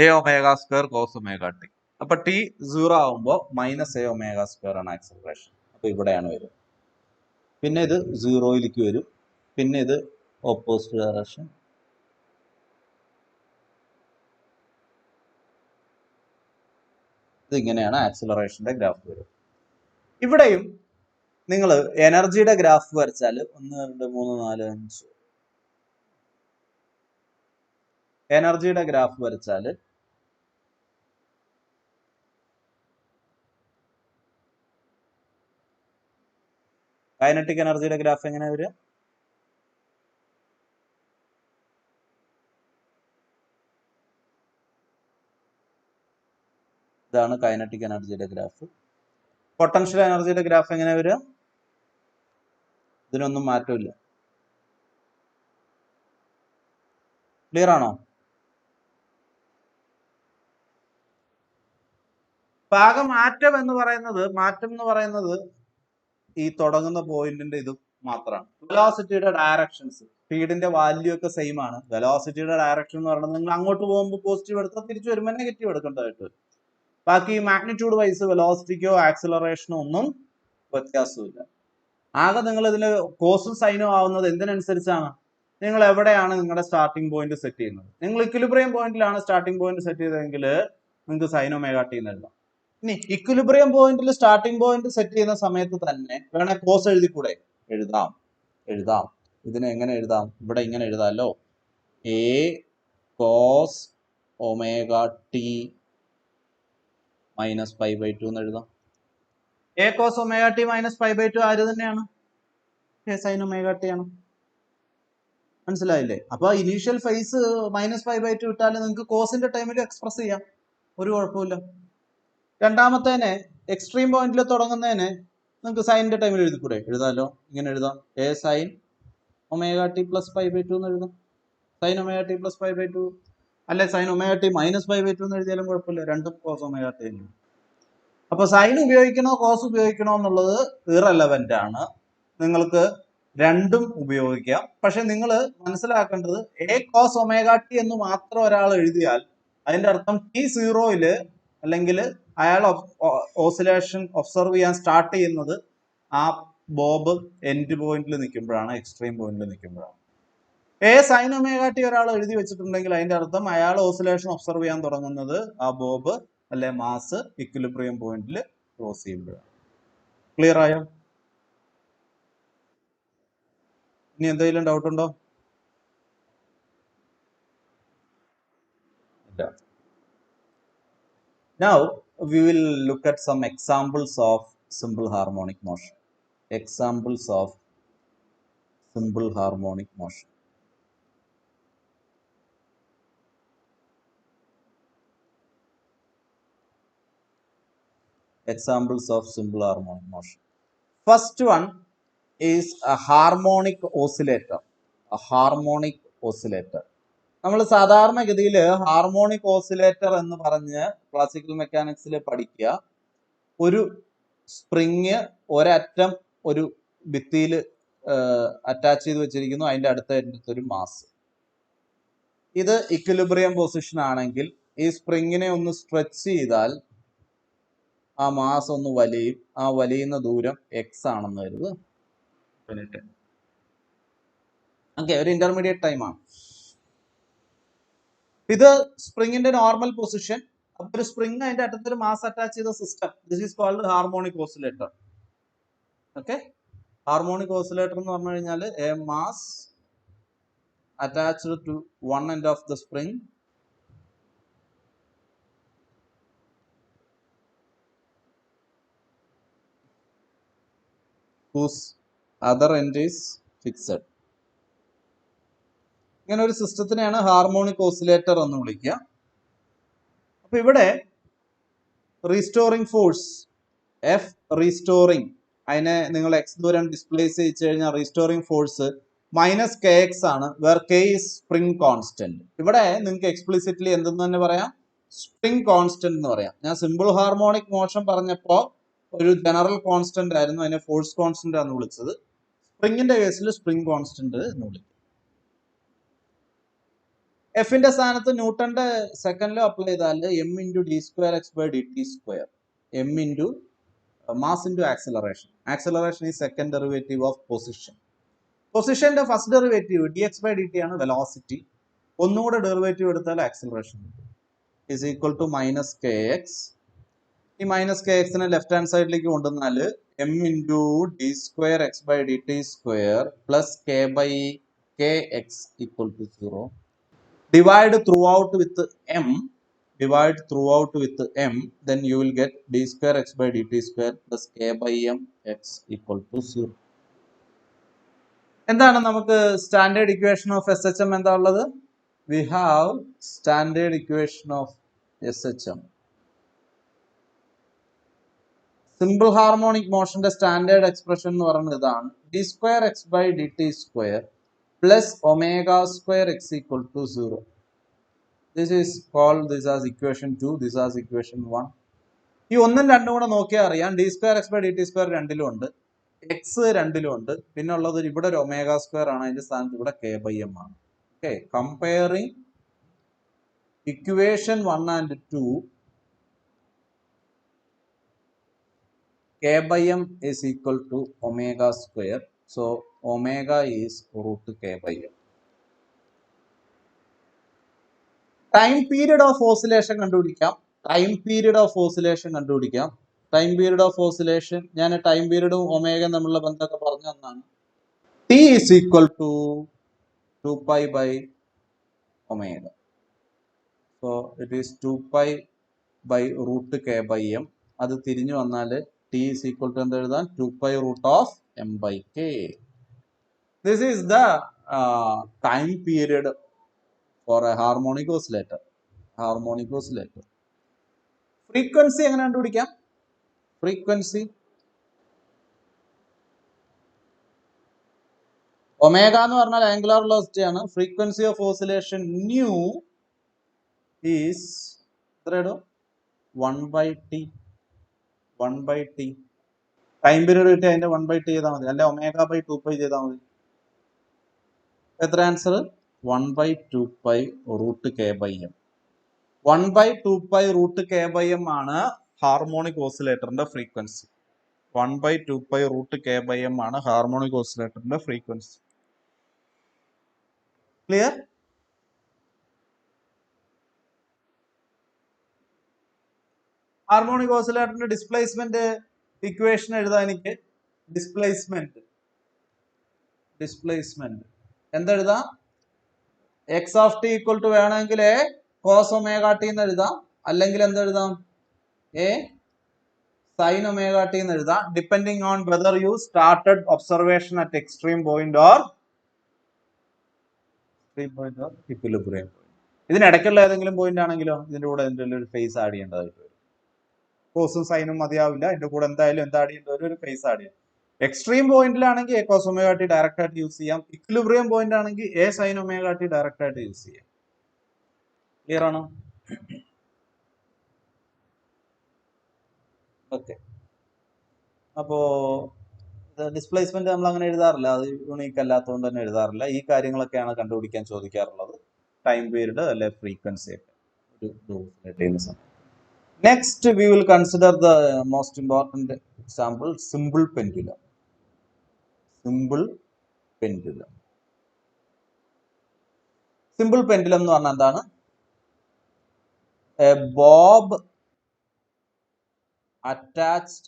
A omega square cos omega T. അപ്പൊ ടി 0 ആകുമ്പോൾ മൈനസ് എ ഒമേഗ സ്ക്വയർ ആണ് ആക്സിലറേഷൻ. അപ്പൊ ഇവിടെയാണ് വരും. പിന്നെ ഇത് 0യിലേക്ക് വരും. പിന്നെ ഇത് ഓപ്പോസിറ്റ് ഡയറക്ഷൻ. ഇതിങ്ങനെയാണ് ആക്സിലറേഷന്റെ ഗ്രാഫ് വരും. ഇവിടെയും നിങ്ങൾ എനർജിയുടെ ഗ്രാഫ് വരച്ചാൽ 1 2 3 4 5 എനർജിയുടെ ഗ്രാഫ് വരച്ചാൽ കൈനറ്റിക് എനർജിയുടെ ഗ്രാഫ് എങ്ങനെ വരിക? ഇതാണ് കൈനറ്റിക് എനർജിയുടെ ഗ്രാഫ്. പൊട്ടൻഷ്യൽ എനർജിയുടെ ഗ്രാഫ് എങ്ങനെ വരിക? ഇതിനൊന്നും മാറ്റമില്ല. ക്ലിയർ ആണോ? മാറ്റം എന്ന് പറയുന്നത് ഈ തുടങ്ങുന്ന പോയിന്റിന്റെ ഇത് മാത്രമാണ്. വെലോസിറ്റിയുടെ ഡയറക്ഷൻസ്, സ്പീഡിന്റെ വാല്യൂ ഒക്കെ സെയിം ആണ്. വെലോസിറ്റിയുടെ ഡയറക്ഷൻ എന്ന് പറയുന്നത് നിങ്ങൾ അങ്ങോട്ട് പോകുമ്പോൾ പോസിറ്റീവ് എടുത്താൽ തിരിച്ചു വരുമ്പോൾ നെഗറ്റീവ് എടുക്കേണ്ടതായിട്ട് വരും. ബാക്കി മാഗ്നിറ്റ്യൂഡ് വൈസ് വെലോസിറ്റിക്കോ ആക്സിലറേഷനോ ഒന്നും വ്യത്യാസമില്ല. ആകെ നിങ്ങൾ ഇതിൽ കോസും സൈനും ആവുന്നത് എന്തിനനുസരിച്ചാണ്? നിങ്ങൾ എവിടെയാണ് നിങ്ങളുടെ സ്റ്റാർട്ടിംഗ് പോയിന്റ് സെറ്റ് ചെയ്യുന്നത്. നിങ്ങൾ ഇക്വിലിബ്രിയം പോയിന്റിലാണ് സ്റ്റാർട്ടിംഗ് പോയിന്റ് സെറ്റ് ചെയ്തതെങ്കിൽ നിങ്ങൾക്ക് സൈൻ ഒമേഗ ടി എന്ന് എഴുതാം. ഇനി ഇക്വിലിബ്രിയം പോയിന്റിൽ സ്റ്റാർട്ടിംഗ് പോയിന്റ് സെറ്റ് ചെയ്യുന്ന സമയത്ത് തന്നെ വേണേ കോസ് എഴുതിക്കൂടെ? എഴുതാം. ഇതിനെ എങ്ങനെ എഴുതാം? ഇവിടെ ഇങ്ങനെ എഴുതാമല്ലോ, a cos omega t minus pi by two എന്ന് എഴുതാം. A cos omega t minus pi by two ആര് തന്നെയാണ്? എ സൈൻ ഒമേഗ ടി ആണ്. മനസ്സിലായില്ലേ? അപ്പൊ initial phase minus pi by two ഇട്ടാൽ നിങ്ങൾക്ക് കോസിന്റെ ടൈമിൽ എക്സ്പ്രസ് ചെയ്യാം, ഒരു കുഴപ്പമില്ല. രണ്ടാമത്തേനെ എക്സ്ട്രീം പോയിന്റിൽ തുടങ്ങുന്നതിന് നിങ്ങൾക്ക് സൈനിന്റെ ടൈമിൽ എഴുതിക്കൂടെ? എഴുതാമല്ലോ, ഇങ്ങനെ എഴുതാം, a sine omega t plus pi by two എന്ന് എഴുതാം. Sine omega t plus pi by two അല്ലെ sine omega t minus pi by two എന്ന് എഴുതിയാലും കുഴപ്പമില്ല, രണ്ടും കോസ് ഒമേഗ ടി ആണ്. അപ്പൊ സൈൻ ഉപയോഗിക്കണോ കോസ് ഉപയോഗിക്കണോ എന്നുള്ളത് ഇറലവന്റ് ആണ്. നിങ്ങൾക്ക് രണ്ടും ഉപയോഗിക്കാം. പക്ഷെ നിങ്ങൾ മനസ്സിലാക്കേണ്ടത് എ കോസ് ഒമേഗ ടി എന്ന് മാത്രം ഒരാൾ എഴുതിയാൽ അതിന്റെ അർത്ഥം T0 അല്ലെങ്കിൽ അയാൾ ഓസിലേഷൻ ഒബ്സർവ് ചെയ്യാൻ സ്റ്റാർട്ട് ചെയ്യുന്നത് ആ ബോബ് എൻഡ് പോയിന്റിൽ നിൽക്കുമ്പോഴാണ്, എക്സ്ട്രീം പോയിന്റിൽ നിൽക്കുമ്പോഴാണ്. എ സൈൻ ഒമേഗ ടി ഒരാൾ എഴുതി വെച്ചിട്ടുണ്ടെങ്കിൽ അതിന്റെ അർത്ഥം അയാൾ ഓസിലേഷൻ ഒബ്സർവ് ചെയ്യാൻ തുടങ്ങുന്നത് ആ ബോബ് അല്ലെ മാസ് ഇക്വിലിബ്രിയം പോയിന്റിൽ ക്രോസ് ചെയ്യുമ്പോഴാണ്. ക്ലിയർ ആയോ? ഇനി എന്തെങ്കിലും ഡൗട്ട് ഉണ്ടോ? Now we will look at some examples of simple harmonic motion. Examples of simple harmonic motion. Examples of simple harmonic motion. First one is a harmonic oscillator. A harmonic oscillator. നമ്മൾ സാധാരണഗതിയിൽ harmonic oscillator എന്ന് പറഞ്ഞ് classical മെക്കാനിക്സിൽ പഠിക്കുക, ഒരു spring ഒരറ്റം ഒരു ഭിത്തിയിൽ അറ്റാച്ച് ചെയ്ത് വെച്ചിരിക്കുന്നു, അതിന്റെ അടുത്തൊരു മാസ്. ഇത് ഇക്വിലിബ്രിയം പൊസിഷൻ ആണെങ്കിൽ ഈ സ്പ്രിങ്ങിനെ ഒന്ന് സ്ട്രെച്ച് ചെയ്താൽ ആ മാസ് ഒന്ന് വലിയും. ആ വലിയുന്ന ദൂരം എക്സ് ആണെന്ന് കരുത്. ഓക്കെ, ഒരു ഇന്റർമീഡിയറ്റ് ടൈം ആണ്. ഇത് സ്പ്രിങ്ങിന്റെ നോർമൽ പൊസിഷൻ. അപ്പൊ ഒരു സ്പ്രിങ് അതിന്റെ അറ്റത്തൊരു മാസ് അറ്റാച്ച് ചെയ്ത system. This is called harmonic oscillator. Okay, harmonic oscillator എന്ന് പറഞ്ഞു കഴിഞ്ഞാൽ A mass attached to one end of the spring whose other end is fixed. ഇങ്ങനെ ഒരു സിസ്റ്റത്തിനെയാണ് ഹാർമോണിക് ഓസിലേറ്റർ എന്ന് വിളിക്കുക. അപ്പൊ ഇവിടെ റീസ്റ്റോറിംഗ് ഫോഴ്സ് എഫ് റീസ്റ്റോറിംഗ്, അതിനെ നിങ്ങൾ എക്സ് ദൂരം ഡിസ്പ്ലേസ് ചെയ്ത് കഴിഞ്ഞാൽ restoring force minus k x ആണ്, where k is spring constant. ഇവിടെ നിങ്ങൾക്ക് എക്സ്പ്ലിസിറ്റ്ലി എന്തെന്ന് തന്നെ പറയാം, സ്പ്രിംഗ് കോൺസ്റ്റന്റ് എന്ന് പറയാം. ഞാൻ സിമ്പിൾ ഹാർമോണിക് മോഷൻ പറഞ്ഞപ്പോൾ ഒരു ജനറൽ കോൺസ്റ്റന്റ് ആയിരുന്നു, അതിനെ ഫോഴ്സ് കോൺസ്റ്റന്റ് ആണ് വിളിച്ചത്. സ്പ്രിങ്ങിന്റെ കേസിൽ സ്പ്രിംഗ് കോൺസ്റ്റന്റ് എന്ന് വിളിക്കും. എഫിന്റെ സ്ഥാനത്ത് ന്യൂട്ടന്റെ സെക്കൻഡ് ലോ അപ്ലൈ ചെയ്താൽ m into D square x by D T square, m into mass into acceleration. Acceleration ഈ സെക്കൻഡ് ഡെറിവേറ്റീവ് ഓഫ് പൊസിഷൻ. പൊസിഷന്റെ first derivative d x by D t ആണ് velocity. ഒന്നുകൂടെ ഡെറിവേറ്റീവ് എടുത്താൽ acceleration is equal to minus k x. ഈ minus k എക്സിനെ left hand സൈഡിലേക്ക് കൊണ്ടുവന്നാൽ m into D square x by D T square plus k by k X equal to 0. divide throughout with m, then you will get d square x by dt square plus k by m x equal to 0. എന്താണ് നമുക്ക് standard equation of S H M എന്താ ഉള്ളത്? We have standard equation of S H M. Simple harmonic മോഷന്റെ standard expression എന്ന് പറയുന്നത് ഇതാണ്: d square x by D T square plus omega square x equal to 0. This is called this as equation 2, this as equation 1. ഈ ഒന്നും രണ്ടും കൂടെ നോക്കിയാൽ അറിയാം d square x by D T square രണ്ടിലും ഉണ്ട്, എക്സ് രണ്ടിലും ഉണ്ട്, പിന്നെ ഉള്ളത് ഇവിടെ ഒരു ഒമേഗ സ്ക്വയർ ആണ്, അതിന്റെ സ്ഥാനത്ത് ഇവിടെ കെ ബൈ എം ആണ്. Okay, comparing equation 1 and 2, k by m is equal to omega square. So omega is root k by m. Time period of oscillation കണ്ടുപിടിക്കാം. Time period of oscillation ഞാൻ time പീരീഡും omega തമ്മിലുള്ള ബന്ധമൊക്കെ പറഞ്ഞു തന്നാണ്. T is equal to 2 pi by omega. So it is 2 pi by root k by m. അത് തിരിഞ്ഞു വന്നാൽ T is equal to എന്ത് എഴുതാൻ? 2 pi root of m by k. This is the time period for a harmonic oscillator. Frequency എങ്ങനെ കണ്ടുപിടിക്കാം? Frequency omega എന്ന് പറഞ്ഞാൽ angular velocity ആണ്. Frequency of oscillation nu is എത്രയിടും? 1/t. ടൈം പീരീഡ് കിട്ടി അതിന്റെ 1/t ചെയ്താൽ മതി, അല്ലെ ഒമേഗ ബൈ 2π ചെയ്താൽ മതി. എത്ര answer? 1/2π root k by m. 1/2π root k by m ആണ് ഹാർമോണിക് ഓസിലേറ്ററിന്റെ frequency. 1/2π root k by m ആണ് ഹാർമോണിക് ഓസിലേറ്ററിന്റെ ഫ്രീക്വൻസി. ക്ലിയർ? ഹാർമോണിക് ഓസിലേറ്ററിന്റെ ഡിസ്പ്ലേസ്മെന്റ് ഇക്വേഷൻ എഴുതാൻ എനിക്ക് ഡിസ്പ്ലേസ്മെന്റ് എന്തെഴുതാം? X of t equal to വേണമെങ്കിൽ എ കോസ് ഒമേഗ ടി എന്ന് എഴുതാം, അല്ലെങ്കിൽ എന്തെഴുതാം? എ സൈൻ ഒമേഗ ടി എന്ന് എഴുതാം, depending on whether you started observation at extreme point or equilibrium point. ഇതിനിടയ്ക്കുള്ള ഏതെങ്കിലും പോയിന്റ് ആണെങ്കിലോ ഇതിന്റെ കൂടെ എന്തെങ്കിലും ഒരു ഫേസ് ആഡ് ചെയ്യേണ്ടതായിട്ട് വരും. കോസും സൈനും മതിയാവില്ല, ഇതിന്റെ കൂടെ എന്തായാലും എന്താ ആഡ് ചെയ്യേണ്ട ഒരു ഫേസ് ആഡ് ചെയ്യാം. എക്സ്ട്രീം പോയിന്റിലാണെങ്കിൽ a cos omega t direct ആയിട്ട് യൂസ് ചെയ്യാം. ഇക്വിലിബ്രിയം പോയിന്റ് ആണെങ്കിൽ a sine omega t direct ആയിട്ട് യൂസ് ചെയ്യാം. ക്ലിയർ ആണോ? ഓക്കെ, അപ്പോ ഡിസ്പ്ലേസ്മെന്റ് നമ്മൾ അങ്ങനെ എഴുതാറില്ല, അത് യൂണീക്ക് അല്ലാത്തതുകൊണ്ട് തന്നെ എഴുതാറില്ല. ഈ കാര്യങ്ങളൊക്കെയാണ് കണ്ടുപിടിക്കാൻ ചോദിക്കാറുള്ളത്, ടൈം പീരീഡ് അല്ലെ ഫ്രീക്വൻസി ഒക്കെ ഒരു സമയം. Next we will consider the most important example, simple pendulum. Simple pendulum എന്ന് പറഞ്ഞാൽ എന്താണ്? A bob attached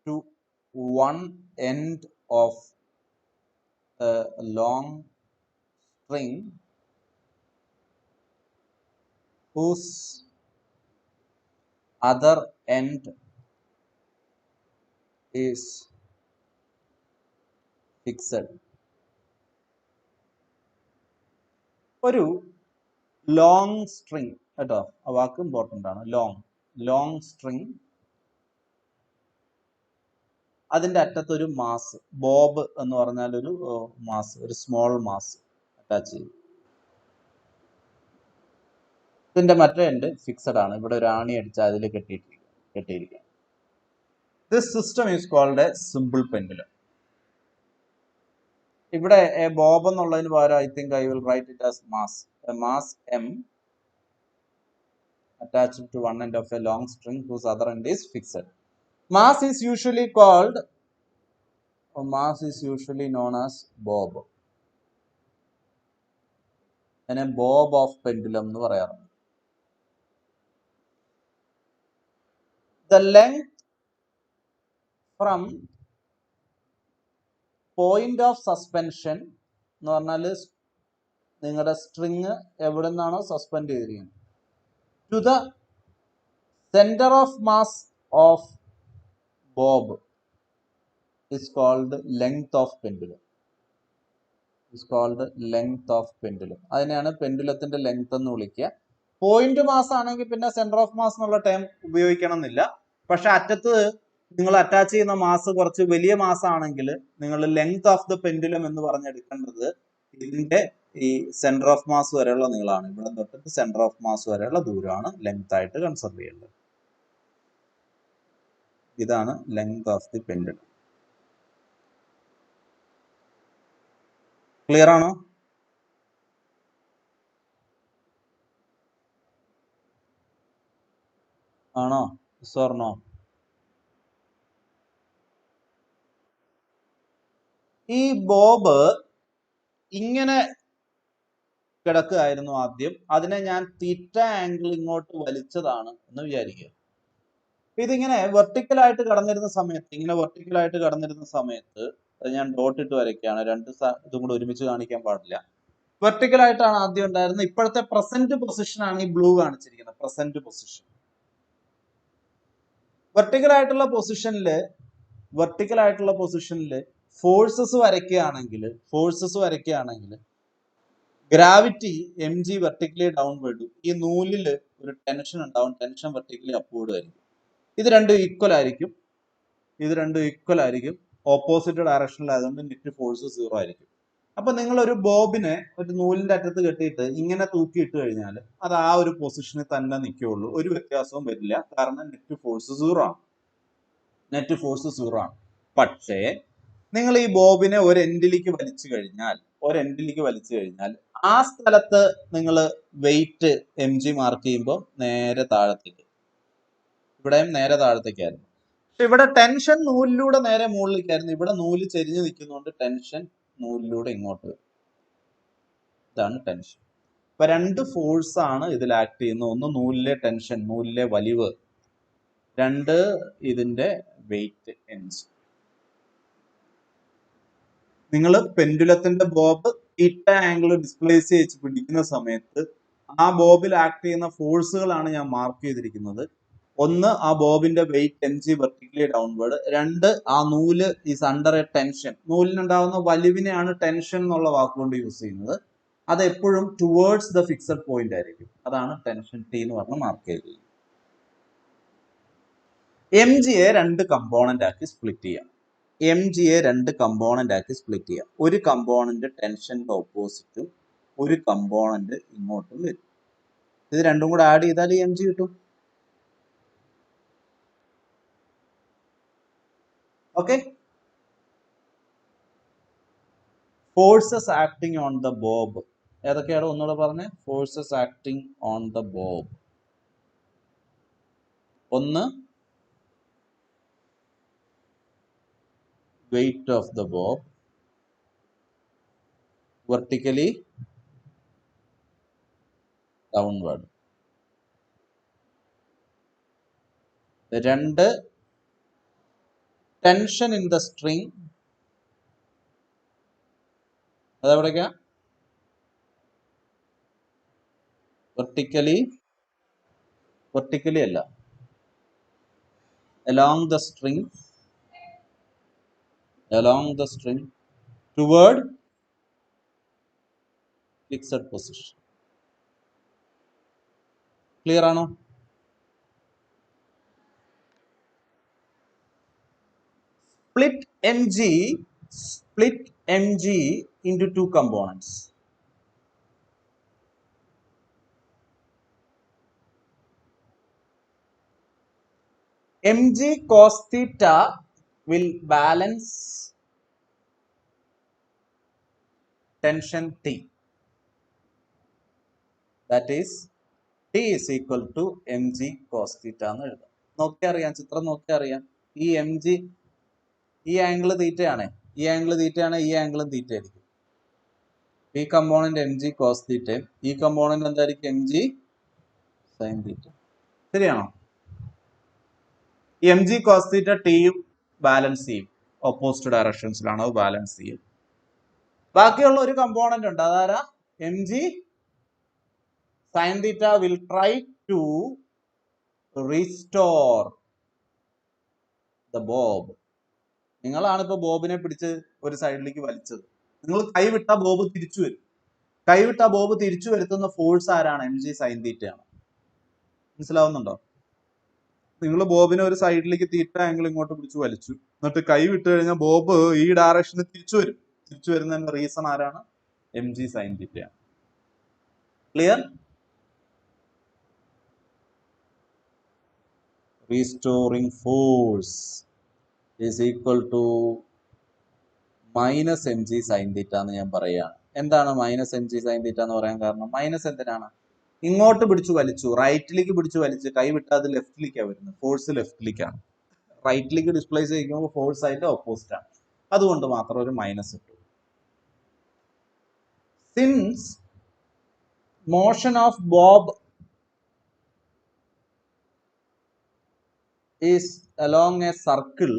to one end of a long string whose other end is fixed. ഒരു ലോങ് സ്ട്രിങ് കേട്ടോ, ആ വാക്ക് ഇമ്പോർട്ടൻ്റ് ആണ്. ലോങ് സ്ട്രിങ്, അതിന്റെ അറ്റത്ത് ഒരു മാസ്, ബോബ് എന്ന് പറഞ്ഞാൽ ഒരു മാസ്, ഒരു സ്മോൾ മാസ് അറ്റാച്ച് ചെയ്യും. ഇതിന്റെ മറ്റേ എൻഡ് ഫിക്സഡ് ആണ്, ഇവിടെ ഒരു ആണി അടിച്ച് അതിൽ കെട്ടിയിരിക്കുക. This system is called a simple pendulum. ഇവിടെ ബോബ് എന്നുള്ളതിന് പകരം I think I will write it as mass m attached to one end of a long string whose other end is fixed. Mass is usually known as bob. അതിനെ bob of pendulum എന്ന് പറയാറുണ്ട്. The length from point of suspension എന്ന് പറഞ്ഞാൽ നിങ്ങളുടെ string എവിടെ നിന്നാണോ suspend ചെയ്തിരിക്കുന്നത് to the centre of mass of bob is called length of pendulum. അതിനെയാണ് പെൻഡുലത്തിന്റെ ലെങ്ത് എന്ന് വിളിക്കുക. പോയിന്റ് മാസ് ആണെങ്കിൽ പിന്നെ സെന്റർ ഓഫ് മാസ് എന്നുള്ള ടേം ഉപയോഗിക്കണം എന്നില്ല. പക്ഷെ അറ്റത്ത് നിങ്ങൾ അറ്റാച്ച് ചെയ്യുന്ന മാസ് കുറച്ച് വലിയ മാസ് ആണെങ്കിൽ നിങ്ങൾ ലെങ്ത് ഓഫ് ദ പെൻഡുലം എന്ന് പറഞ്ഞെടുക്കേണ്ടത് ഇതിന്റെ ഈ സെന്റർ ഓഫ് മാസ് വരെയുള്ള നീളമാണ്. ഇവിടെ തൊട്ടിട്ട് സെന്റർ ഓഫ് മാസ് വരെയുള്ള ദൂരമാണ് ലെങ്ത് ആയിട്ട് കൺസിഡർ ചെയ്യേണ്ടത്. ഇതാണ് length of the pendulum. Clear ആണോ? ആണോ? സ്വർണോ? ഈ ബോബ് ഇങ്ങനെ കിടക്കുകയായിരുന്നു ആദ്യം. അതിനെ ഞാൻ തീറ്റ ആംഗിൾ ഇങ്ങോട്ട് വലിച്ചതാണ് എന്ന് വിചാരിക്കുക. ഇതിങ്ങനെ വെർട്ടിക്കലായിട്ട് കടന്നിരുന്ന സമയത്ത് ഞാൻ ഡോട്ട് ഇട്ട് വരയ്ക്കുകയാണ്. ഇതും കൂടെ ഒരുമിച്ച് കാണിക്കാൻ പാടില്ല. വെർട്ടിക്കലായിട്ടാണ് ആദ്യം ഉണ്ടായിരുന്നത്. ഇപ്പോഴത്തെ പ്രസന്റ് പൊസിഷൻ ആണ് ഈ ബ്ലൂ കാണിച്ചിരിക്കുന്നത്. Present position. വെർട്ടിക്കലായിട്ടുള്ള പൊസിഷനില് ഫോഴ്സസ് വരയ്ക്കുകയാണെങ്കിൽ ഗ്രാവിറ്റി mg വെർട്ടിക്കലി ഡൗൺവേർഡും ഈ നൂലിൽ ഒരു ടെൻഷൻ ഉണ്ടാവും. ടെൻഷൻ വെർട്ടിക്കലി അപ്വേർഡ് ആയിരിക്കും. ഇത് രണ്ടും ഈക്വൽ ആയിരിക്കും. ഓപ്പോസിറ്റ് ഡയറക്ഷനിലായതുകൊണ്ട് നെറ്റ് ഫോഴ്സ് 0 ആയിരിക്കും. അപ്പൊ നിങ്ങൾ ഒരു ബോബിനെ ഒരു നൂലിന്റെ അറ്റത്ത് കെട്ടിയിട്ട് ഇങ്ങനെ തൂക്കിയിട്ട് കഴിഞ്ഞാൽ അത് ആ ഒരു പൊസിഷനിൽ തന്നെ നിൽക്കുകയുള്ളൂ. ഒരു വ്യത്യാസവും വരില്ല. കാരണം നെറ്റ് ഫോഴ്സ് 0 ആണ്. പക്ഷേ നിങ്ങൾ ഈ ബോബിനെ ഒരു എൻഡിലേക്ക് വലിച്ചു കഴിഞ്ഞാൽ ആ സ്ഥലത്ത് നിങ്ങൾ വെയിറ്റ് mg മാർക്ക് ചെയ്യുമ്പോൾ നേരെ താഴത്തേക്ക്, ഇവിടെയും നേരെ താഴത്തേക്കായിരുന്നു. പക്ഷെ ഇവിടെ ടെൻഷൻ നൂലിലൂടെ നേരെ മുകളിലേക്കായിരുന്നു. ഇവിടെ നൂല് ചെരിഞ്ഞു നിൽക്കുന്നതുകൊണ്ട് ടെൻഷൻ നൂലിലൂടെ ഇങ്ങോട്ട് വരും. ഇതാണ് ടെൻഷൻ. ഇപ്പൊ രണ്ട് ഫോഴ്സ് ആണ് ഇതിൽ ആക്ട് ചെയ്യുന്നത്. ഒന്ന് നൂലിലെ ടെൻഷൻ, നൂലിലെ വലിവ്. രണ്ട് ഇതിന്റെ വെയിറ്റ് mg. നിങ്ങൾ പെൻഡുലത്തിന്റെ ബോബ് തീറ്റ ആംഗിൾ ഡിസ്പ്ലേസ് ചെയ്ത് പിടിക്കുന്ന സമയത്ത് ആ ബോബിൽ ആക്ട് ചെയ്യുന്ന ഫോഴ്സുകളാണ് ഞാൻ മാർക്ക് ചെയ്തിരിക്കുന്നത്. ഒന്ന്, ആ ബോബിന്റെ വെയിറ്റ് mg വെർട്ടിക്കലി ഡൗൺവേർഡ്. രണ്ട്, ആ നൂല് ഈസ് അണ്ടർ എ ടെൻഷൻ. നൂലിനുണ്ടാവുന്ന വലിവിനെയാണ് ടെൻഷൻ എന്നുള്ള വാക്കുകൊണ്ട് യൂസ് ചെയ്യുന്നത്. അത് എപ്പോഴും ടുവേർഡ്സ് ദ ഫിക്സഡ് പോയിന്റ് ആയിരിക്കും. അതാണ് ടെൻഷൻ T എന്ന് പറഞ്ഞ് മാർക്ക് ചെയ്തത്. mgയെ രണ്ട് കമ്പോണന്റ് ആക്കി സ്പ്ലിറ്റ് ചെയ്യാം. ഒരു കമ്പോണന്റ് ടെൻഷന്റെ ഓപ്പോസിറ്റും ഒരു കമ്പോണന്റ് ഇങ്ങോട്ടും വരും. ഇത് രണ്ടും കൂടെ ആഡ് ചെയ്താൽ mg കിട്ടും. Okay. Forces acting on the Bob ഏതൊക്കെയാണ് ഒന്നുകൂടെ പറഞ്ഞേ? Forces acting on the Bob. ഒന്ന്, weight of the bob vertically downward. രണ്ട്, tension in the string. അതെവിടേക്കാ? vertically അല്ല, along the string toward fixed position. Clear ആണോ? Split mg into two components. mg cos theta will balance tension T. That is T is equal to mg cos theta എന്ന് എഴുതാം. നോക്കി അറിയാം, ചിത്രം നോക്കി അറിയാം. ഈ mg ഈ ആംഗിൾ തീറ്റയാണ്, ഈ ആംഗിളും തീറ്റ ആയിരിക്കും. ഈ കമ്പോണന്റ് mg cos theta, ഈ കമ്പോണന്റ് എന്തായിരിക്കും? mg sin theta. ശരിയാണോ? mg cos theta ടിയും ബാലൻസ് ചെയ്യും. ഓപ്പോസിറ്റ് ഡയറക്ഷൻസിലാണ് അത് ബാലൻസ് ചെയ്യും. ബാക്കിയുള്ള ഒരു കമ്പോണന്റ് ഉണ്ട്. അതാരാ? mg sin theta will try to restore the bob. നിങ്ങളാണ് ഇപ്പോൾ ബോബിനെ പിടിച്ച് ഒരു സൈഡിലേക്ക് വലിച്ചത്. നിങ്ങൾ കൈവിട്ട ബോബ് തിരിച്ചു വരും. കൈവിട്ട ബോബ് തിരിച്ചു വരുത്തുന്ന ഫോഴ്സ് ആരാണ്? mg sin theta ആണ്. മനസ്സിലാവുന്നുണ്ടോ? നിങ്ങൾ ബോബിനെ ഒരു സൈഡിലേക്ക് തീറ്റ ആംഗിൾ ഇങ്ങോട്ട് പിടിച്ച് വലിച്ചു, എന്നിട്ട് കൈ വിട്ട് കഴിഞ്ഞാൽ ബോബ് ഈ ഡയറക്ഷനിൽ തിരിച്ചു വരും. തിരിച്ചു വരുന്നതിന്റെ റീസൺ ആരാണ്? mg sin theta ആണ്. Clear? Restoring force is equal to minus mg sin theta എന്ന് ഞാൻ പറയുകയാണ്. എന്താണ് മൈനസ് mg sin theta എന്ന് പറയാൻ കാരണം? മൈനസ് എന്തിനാണ്? ഇങ്ങോട്ട് പിടിച്ചു വലിച്ചു, റൈറ്റിലേക്ക് പിടിച്ചു വലിച്ച് കൈ വിട്ടാൽ അത് ലെഫ്റ്റിലേക്കാണ് വരുന്നത്. ഫോഴ്സ് ലെഫ്റ്റിലേക്കാണ്. റൈറ്റിലേക്ക് ഡിസ്പ്ലേസ് ചെയ്യുമ്പോൾ ഫോഴ്സ് അതിന്റെ ഓപ്പോസിറ്റ് ആണ്. അതുകൊണ്ട് മാത്രം ഒരു മൈനസ് ഇട്ടു. Since motion of bob is along a circle,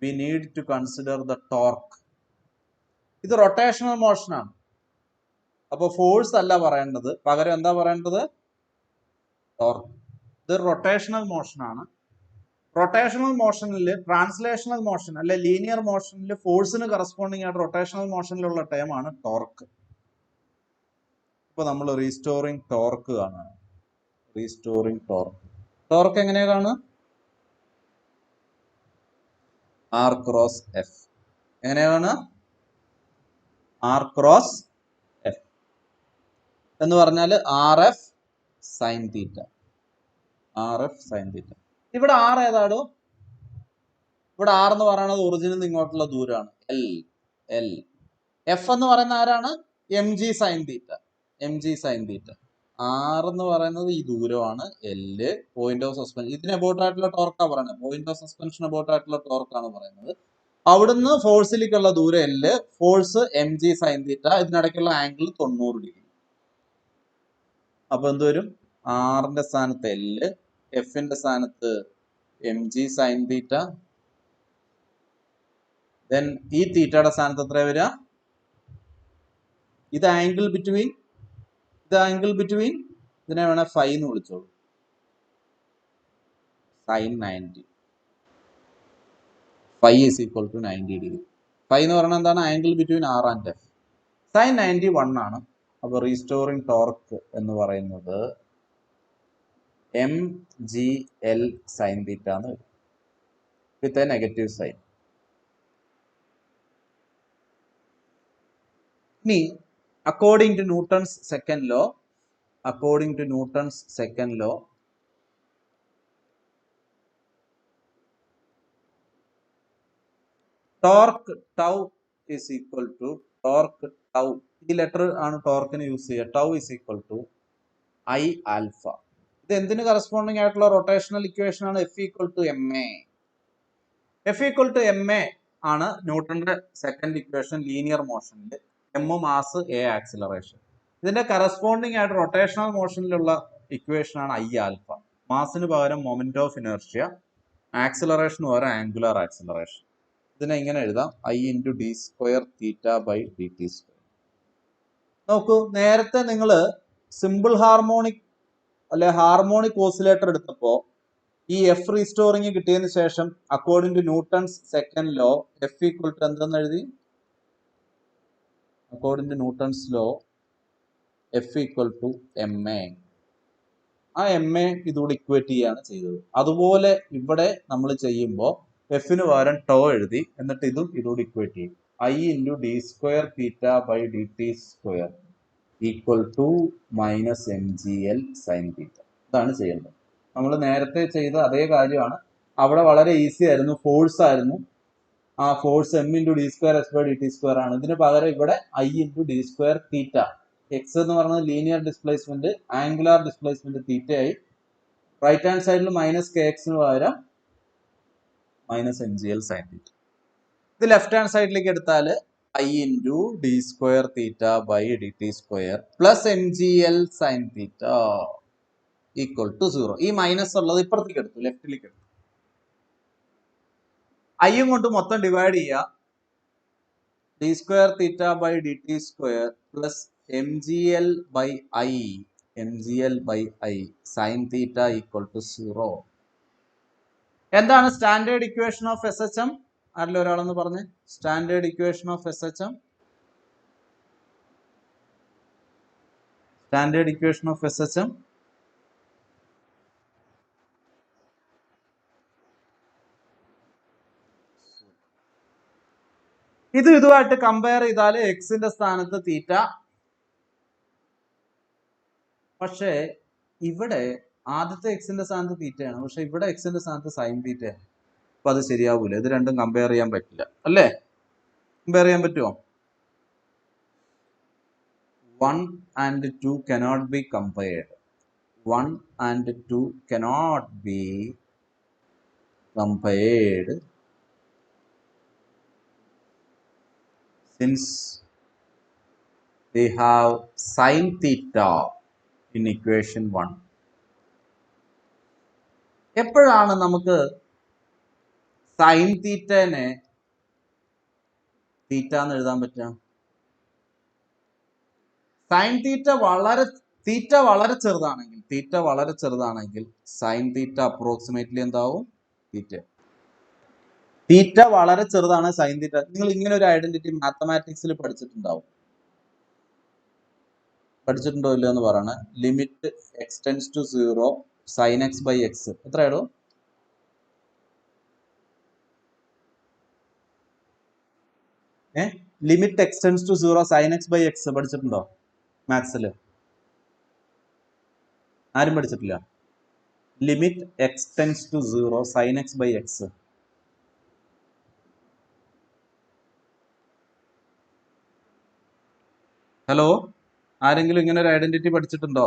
we need to consider the torque. ഇത് റൊട്ടേഷണൽ മോഷൻ ആണ്. അപ്പോൾ ഫോഴ്സ് അല്ല പറയേണ്ടത്, പകരം എന്താ പറയേണ്ടത്? ടോർക്ക്. ഇത് റൊട്ടേഷണൽ മോഷൻ ആണ്. റൊട്ടേഷണൽ മോഷനിൽ ട്രാൻസ്ലേഷണൽ മോഷൻ അല്ലെ ലീനിയർ മോഷനിൽ ഫോഴ്സിന് കറസ്പോണ്ടിങ് ആയിട്ട് റൊട്ടേഷണൽ മോഷനിലുള്ള ടേം ആണ് ടോർക്ക്. ഇപ്പൊ നമ്മൾ റീസ്റ്റോറിംഗ് ടോർക്ക് കാണാണ്. റീസ്റ്റോറിംഗ് ടോർക്ക് എങ്ങനെയാ കാണുക? R cross F. എങ്ങനെയാണ്? ആർ ക്രോസ് എഫ് എന്ന് പറഞ്ഞാൽ R F sine theta. R F sine theta. ഇവിടെ ആർ ഏതാടോ? ഇവിടെ ആർ എന്ന് പറയുന്നത് ഒറിജിനിൽ നിന്ന് ഇങ്ങോട്ടുള്ള ദൂരമാണ്, എൽ. എൽ. എഫ് എന്ന് പറയുന്ന ആരാണ്? M G sine theta. M G sine theta. R എന്ന് പറയുന്നത് ഈ ദൂരമാണ്, എല്. പോയിന്റ് ഓഫ് സസ്പെൻഷൻ, ഇതിന് അബൌട്ട് ആയിട്ടുള്ള ടോർക്കാണ് പറയുന്നത്. പോയിന്റ് ഓഫ് സസ്പെൻഷൻ അബൌട്ട് ആയിട്ടുള്ള ടോർക്കാണ് പറയുന്നത്. അവിടുന്ന് ഫോഴ്സിലേക്കുള്ള ദൂരം L, force m G sine theta. ഇതിനിടയ്ക്കുള്ള ആംഗിൾ 90 ഡിഗ്രി. അപ്പൊ എന്തുവരും? ആറിന്റെ സ്ഥാനത്ത് എല്, എഫിന്റെ സ്ഥാനത്ത് M G sine theta. Then ഈ തീറ്റയുടെ സ്ഥാനത്ത് എത്ര വരിക? ഇത് ആംഗിൾ ബിറ്റ്വീൻ, ഇതിനെ വേണേ ഫൈ എന്ന് വിളിച്ചോളൂ. Sine 90. Phi is equal to 90 degree. Phi എന്ന് പറയുന്നത് എന്താണ്? Angle between R and F. Sine 91 ആണ്. അപ്പോൾ റീസ്റ്റോറിംഗ് ടോർക്ക് എന്ന് പറയുന്നത് M G L sine theta എന്ന് വരും, വിത്ത് എ നെഗറ്റീവ് സൈൻ. ഇനി according to Newton's second law, torque tau is equal to torque tau. ഈ ലെറ്റർ ആണ് ടോർക്കിന് യൂസ് ചെയ്യുക. Tau is equal to I alpha. ഇത് എന്തിന് കറസ്പോണ്ടിങ് ആയിട്ടുള്ള റൊട്ടേഷണൽ ഇക്വേഷൻ ആണ്? F equal to ma. F equal to ma ആണ് ന്യൂട്ടന്റെ സെക്കൻഡ് ഇക്വേഷൻ ലീനിയർ മോഷനിൽ. M mass, a acceleration. ഇതിന്റെ കറസ്പോണ്ടിങ് ആയിട്ട് റൊട്ടേഷണൽ മോഷനിലുള്ള ഇക്വേഷൻ ആണ് I ആൽഫ. മാസിന് പകരം മൊമെന്റ് ഓഫ് ഇനർഷ്യ, ആക്സിലറേഷന് പകരം ആംഗുലർ ആക്സിലറേഷൻ. ഇതിനെ ഇങ്ങനെ എഴുതാം, I into D square theta by D T square. നോക്കൂ, നേരത്തെ നിങ്ങൾ സിമ്പിൾ ഹാർമോണിക് അല്ലെ ഹാർമോണിക് ഓസിലേറ്റർ എടുത്തപ്പോൾ ഈ എഫ് റീസ്റ്റോറിംഗ് കിട്ടിയതിന് ശേഷം according to Newton's second law F equal to എന്തെന്ന് എഴുതി? According to Newton's law F equal to M A. ആ എം എ ഇതുകൂടെ ഇക്വേറ്റ് ചെയ്യാണ് ചെയ്തത്. അതുപോലെ ഇവിടെ നമ്മൾ ചെയ്യുമ്പോൾ എഫിന് പകരം ടോ എഴുതി, എന്നിട്ട് ഇതുകൂടി ഇക്വേറ്റ് ചെയ്യും. I into D square theta by D T square equal to minus M G L sine theta. ഇതാണ് ചെയ്യേണ്ടത്. നമ്മൾ നേരത്തെ ചെയ്ത അതേ കാര്യമാണ്. അവിടെ വളരെ ഈസി ആയിരുന്നു, ഫോഴ്സ് ആയിരുന്നു. ആ force m into D square s by D T square ആണ്. ഇതിന് പകരം ഇവിടെ I into D square theta. X എന്ന് പറയുന്നത് ലീനിയർ ഡിസ്പ്ലേസ്മെന്റ്, ആംഗുലാർ ഡിസ്പ്ലേസ്മെന്റ് തീറ്റയായി. റൈറ്റ് ഹാൻഡ് സൈഡിൽ മൈനസ് കെ എക്സിന് പകരം minus M G L sine theta. ഇത് ലെഫ്റ്റ് ഹാൻഡ് സൈഡിലേക്ക് എടുത്താൽ I into D square theta by D T square plus m G L sine theta equal to 0. ഈ minus ഉള്ളത് ഇപ്പുറത്തേക്ക് എടുത്തു, ലെഫ്റ്റിലേക്ക് എടുത്തു. ഐയും കൊണ്ട് മൊത്തം ഡിവൈഡ് ചെയ്യുക. d square theta by dt square plus mgl by I sin theta equal to 0. എന്താണ് standard equation of S H M? ആരിലും ഒരാളെന്ന് പറഞ്ഞ് standard equation of S H M. Standard equation of S H M ഇതുമായിട്ട് compare ചെയ്താൽ എക്സിന്റെ സ്ഥാനത്ത് തീറ്റ, പക്ഷേ ഇവിടെ ആദ്യത്തെ എക്സിന്റെ സ്ഥാനത്ത് തീറ്റയാണ്, പക്ഷെ ഇവിടെ എക്സിന്റെ സ്ഥാനത്ത് സൈൻ തീറ്റയാണ്. അപ്പൊ അത് ശരിയാവൂല. ഇത് രണ്ടും കമ്പയർ ചെയ്യാൻ പറ്റില്ല അല്ലേ? കമ്പയർ ചെയ്യാൻ പറ്റുമോ? 1 and 2 cannot be compared. 1 and 2 cannot be compared since we have sin theta in equation 1. എപ്പോഴാണ് നമുക്ക് സൈൻ തീറ്റനെ തീറ്റ എന്ന് എഴുതാൻ പറ്റുക? സൈൻ തീറ്റ വളരെ ചെറുതാണെങ്കിൽ സൈൻ തീറ്റ അപ്രോക്സിമേറ്റ്ലി എന്താവും? തീറ്റ വളരെ ചെറുതാണ് സൈൻ തീറ്റ. നിങ്ങൾ ഇങ്ങനെ ഒരു ഐഡന്റിറ്റി മാത്തമാറ്റിക്സിൽ പഠിച്ചിട്ടുണ്ടോ ഇല്ല എന്ന് പറയണേ. Limit X tends to 0 sine x by x എത്രയാണോ? Limit X tends to 0 sine x by x പഠിച്ചിട്ടുണ്ടോ മാത്സിൽ? ആരും പഠിച്ചിട്ടില്ല. Limit X tends to 0 sine x by x. Hello, ആരെങ്കിലും ഇങ്ങനെ ഒരു ഐഡന്റിറ്റി പഠിച്ചിട്ടുണ്ടോ?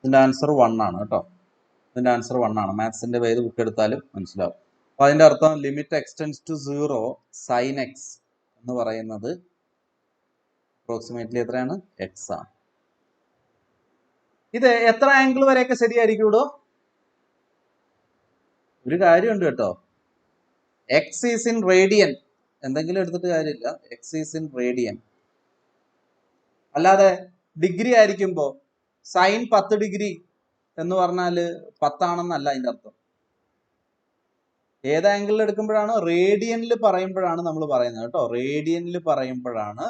ഇതിന്റെ ആൻസർ 1 ആണ് കേട്ടോ. ഇതിന്റെ ആൻസർ 1 ആണ്. മാത്സിന്റെ ഏത് ബുക്ക് എടുത്താലും മനസ്സിലാവും. അപ്പൊ അതിന്റെ അർത്ഥം limit X tends to 0 sine X എന്ന് പറയുന്നത് അപ്രോക്സിമേറ്റ്ലി എത്രയാണ്? എക്സ് ആണ്. ഇത് എത്ര ആംഗിൾ വരെയൊക്കെ ശരിയായിരിക്കും ഇടോ? ഒരു കാര്യമുണ്ട് കേട്ടോ, എക്സ് ഈസ് ഇൻ റേഡിയൻ. എന്തെങ്കിലും എടുത്തിട്ട് കാര്യമില്ല, എക്സ് ഈസ് ഇൻ റേഡിയൻ. അല്ലാതെ ഡിഗ്രി ആയിരിക്കുമ്പോ സൈൻ 10 ഡിഗ്രി എന്ന് പറഞ്ഞാൽ 10 ആണെന്നല്ല അതിന്റെ അർത്ഥം. ഏത് ആംഗിളിൽ എടുക്കുമ്പോഴാണ്? റേഡിയനിൽ പറയുമ്പോഴാണ് നമ്മൾ പറയുന്നത് കേട്ടോ. റേഡിയനിൽ പറയുമ്പോഴാണ്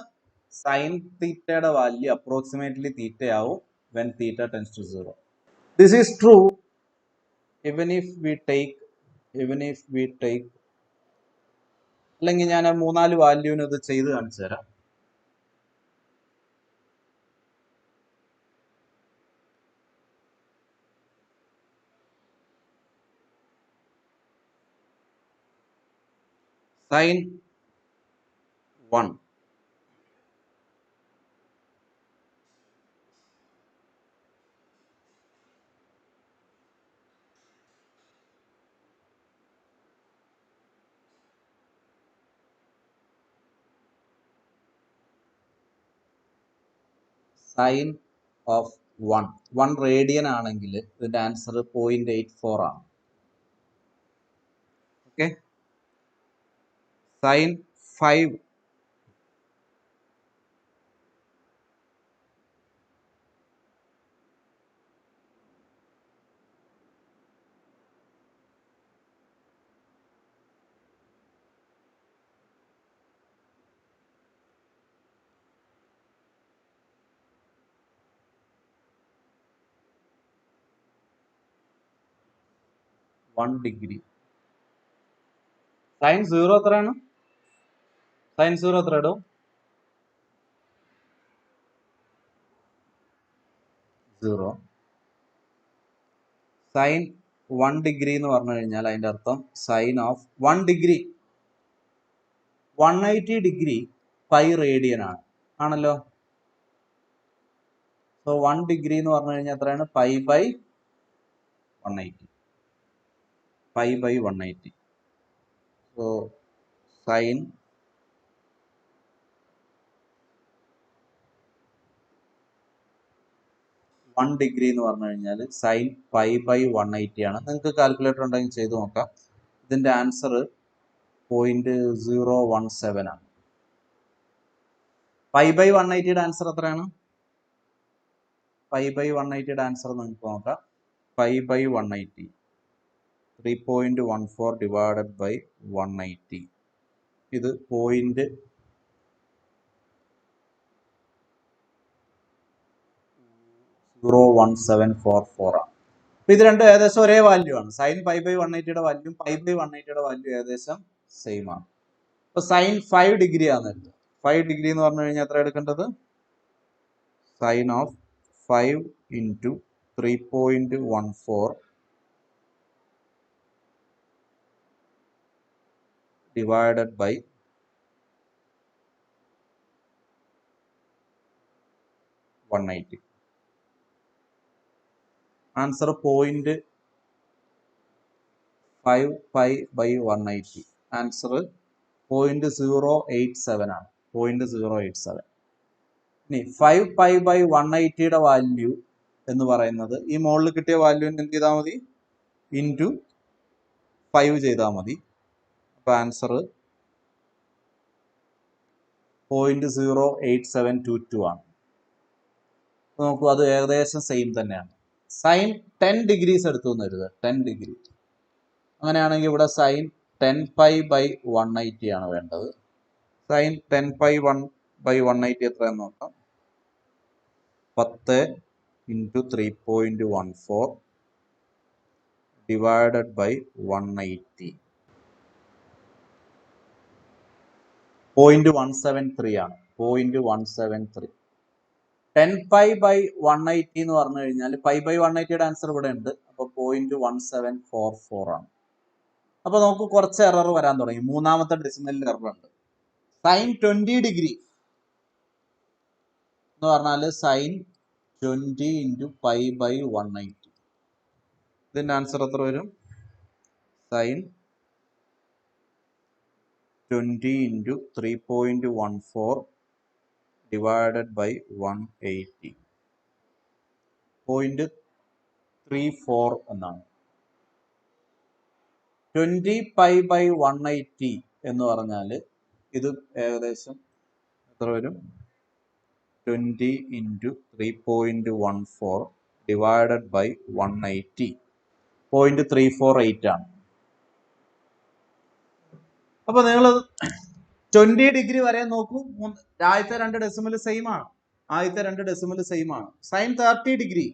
സൈൻ തീറ്റയുടെ വാല്യൂ അപ്രോക്സിമേറ്റ്ലി തീറ്റയാവും when theta tends to 0. This is true even if we take അല്ലെങ്കിൽ ഞാൻ 3-4 വാല്യൂന് ഇത് ചെയ്ത് കാണിച്ചു തരാം. സൈൻ 1 സൈൻ ഓഫ് 1 റേഡിയൻ ആണെങ്കിൽ ഇതിന്റെ ആൻസർ 0.84 ആണ്. Okay, sign 5 1 degree. സൈൻ 0 എത്രയാണ്? സൈൻ 0 എത്ര ഇടും? 0. സൈൻ 1 ഡിഗ്രി എന്ന് പറഞ്ഞു കഴിഞ്ഞാൽ അതിന്റെ അർത്ഥം sine of 1 degree 180 degree pi radian ആണല്ലോ. സോ 1 ഡിഗ്രി എന്ന് പറഞ്ഞു കഴിഞ്ഞാൽ എത്രയാണ്? Pi by 180. So sine 1 degree എന്ന് പറഞ്ഞു കഴിഞ്ഞാൽ സൈൻ പൈ ബൈ 180 ആണ്. നിങ്ങൾക്ക് കാൽക്കുലേറ്റർ ഉണ്ടെങ്കിൽ ചെയ്ത് നോക്കാം. ഇതിന്റെ ആൻസർ 0.017 ആണ്. പൈ ബൈ 180യുടെ ആൻസർ എത്രയാണ്? പൈ ബൈ 180യുടെ ആൻസർ നിങ്ങൾക്ക് നോക്കാം. Pi by 180 3.14 divided by 180. ഇത് 0.01744 ആണ്. അപ്പൊ ഇത് രണ്ടും ഏകദേശം ഒരേ വാല്യൂ ആണ്. സൈൻ പൈ ബൈ 180യുടെ വാല്യൂ പൈ ബൈ 180യുടെ വാല്യൂ ഏകദേശം സെയിം ആണ്. അപ്പൊ സൈൻ 5 ഡിഗ്രി ആണ്. 5 ഡിഗ്രി എന്ന് പറഞ്ഞു കഴിഞ്ഞാൽ എത്ര എടുക്കേണ്ടത്? Sine of 5 into 3.14 divided by 180. Answer 0.5 pi by 180. Answer 0.087 ആണ്. 0.087. ഇനി 5 പൈ ബൈ 180യുടെ വാല്യൂ എന്ന് പറയുന്നത് ഈ മുകളിൽ കിട്ടിയ വാല്യൂവിന് എന്ത് ചെയ്താൽ മതി? ഇൻറ്റു 5 ചെയ്താൽ മതി. അപ്പൊ ആൻസർ 0.08722 ആണ്. നോക്കൂ, അത് ഏകദേശം സെയിം തന്നെയാണ്. സൈൻ 10 ഡിഗ്രീസ് എടുത്തു തരുത്. 10 ഡിഗ്രി അങ്ങനെയാണെങ്കിൽ ഇവിടെ സൈൻ 10 പൈ ബൈ 180 ആണ് വേണ്ടത്. സൈൻ 10 പൈ 180 എത്രയെന്ന് നോക്കാം. 10 ഇൻറ്റു 3.14 ഡിവൈഡഡ് ബൈ 180. 0.173 ആണ്. 0.173. 10 പൈ ബൈ 180 എന്ന് പറഞ്ഞു കഴിഞ്ഞാൽ പൈ ബൈ 180യുടെ ആൻസർ ഇവിടെ ഉണ്ട്. അപ്പോൾ 0.1744 ആണ്. അപ്പൊ നമുക്ക് കുറച്ച് എറർ വരാൻ തുടങ്ങി. മൂന്നാമത്തെ ഡെസിമലിൽ എറർ ഉണ്ട്. സൈൻ 20 ഡിഗ്രി എന്ന് പറഞ്ഞാൽ സൈൻ 20 ഇൻറ്റു പൈ ബൈ 180. ഇതിന്റെ ആൻസർ എത്ര വരും? Sign 20 into 3.14 divided by 180. 0.34 എന്നാണ്. 20 പൈ ബൈ 180 എന്ന് പറഞ്ഞാൽ ഇത് ഏകദേശം എത്ര വരും? 20 ഇൻറ്റു 3.14 ഡിവൈഡഡ് ബൈ 180. 0.348 ആണ്. അപ്പൊ നിങ്ങൾ 20 ഡിഗ്രി വരെ നോക്കൂ. ആദ്യത്തെ 2 ഡെസിമൽ സെയിം ആണ്. Sine 30 degree.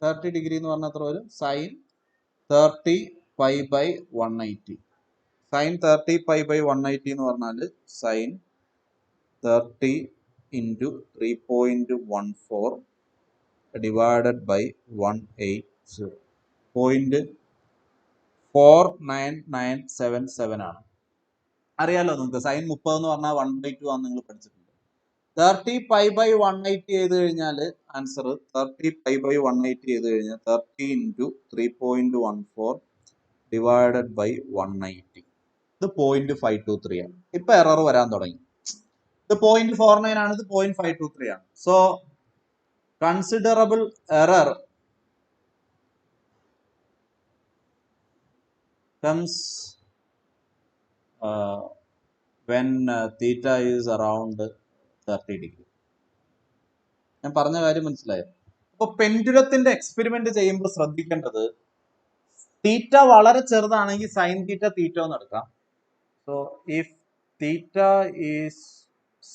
30 ഡിഗ്രി എന്ന് പറഞ്ഞാൽ എത്ര വരും? Sine 30 pi by 180. Sine 30 pi by 180 എന്ന് പറഞ്ഞാൽ സൈൻ 30 ഇൻറ്റു 3.14 ഡിവൈഡഡ് ബൈ 180. 0.49977 ആണ്. അറിയാലോ നിങ്ങൾക്ക്. സൈൻ 30 എന്ന് പറഞ്ഞാൽ 1/2 ആണ്. നിങ്ങൾ പഠിച്ചിട്ടുണ്ട്. 30 പൈ ബൈ 180 ചെയ്ത് കഴിഞ്ഞാൽ ആൻസർ 30 പൈ ബൈ 180 ചെയ്ത് കഴിഞ്ഞാൽ 30 ഇൻറ്റു 3.14 ഡിവൈഡഡ് ബൈ 180. ഇത് 0.523 ആണ്. ഇപ്പൊ എറർ വരാൻ തുടങ്ങി. ഇത് 0.49 ആണ്. ഇത് 0.523 ആണ്. So considerable error comes when theta is around 30 degree. ഞാൻ പറഞ്ഞ കാര്യം മനസ്സിലായോ? അപ്പൊ പെൻഡുലത്തിന്റെ എക്സ്പെരിമെന്റ് ചെയ്യുമ്പോൾ ശ്രദ്ധിക്കേണ്ടത്, തീറ്റ വളരെ ചെറുതാണെങ്കിൽ സൈൻ തീറ്റ എന്ന് എടുക്കാം. So if theta is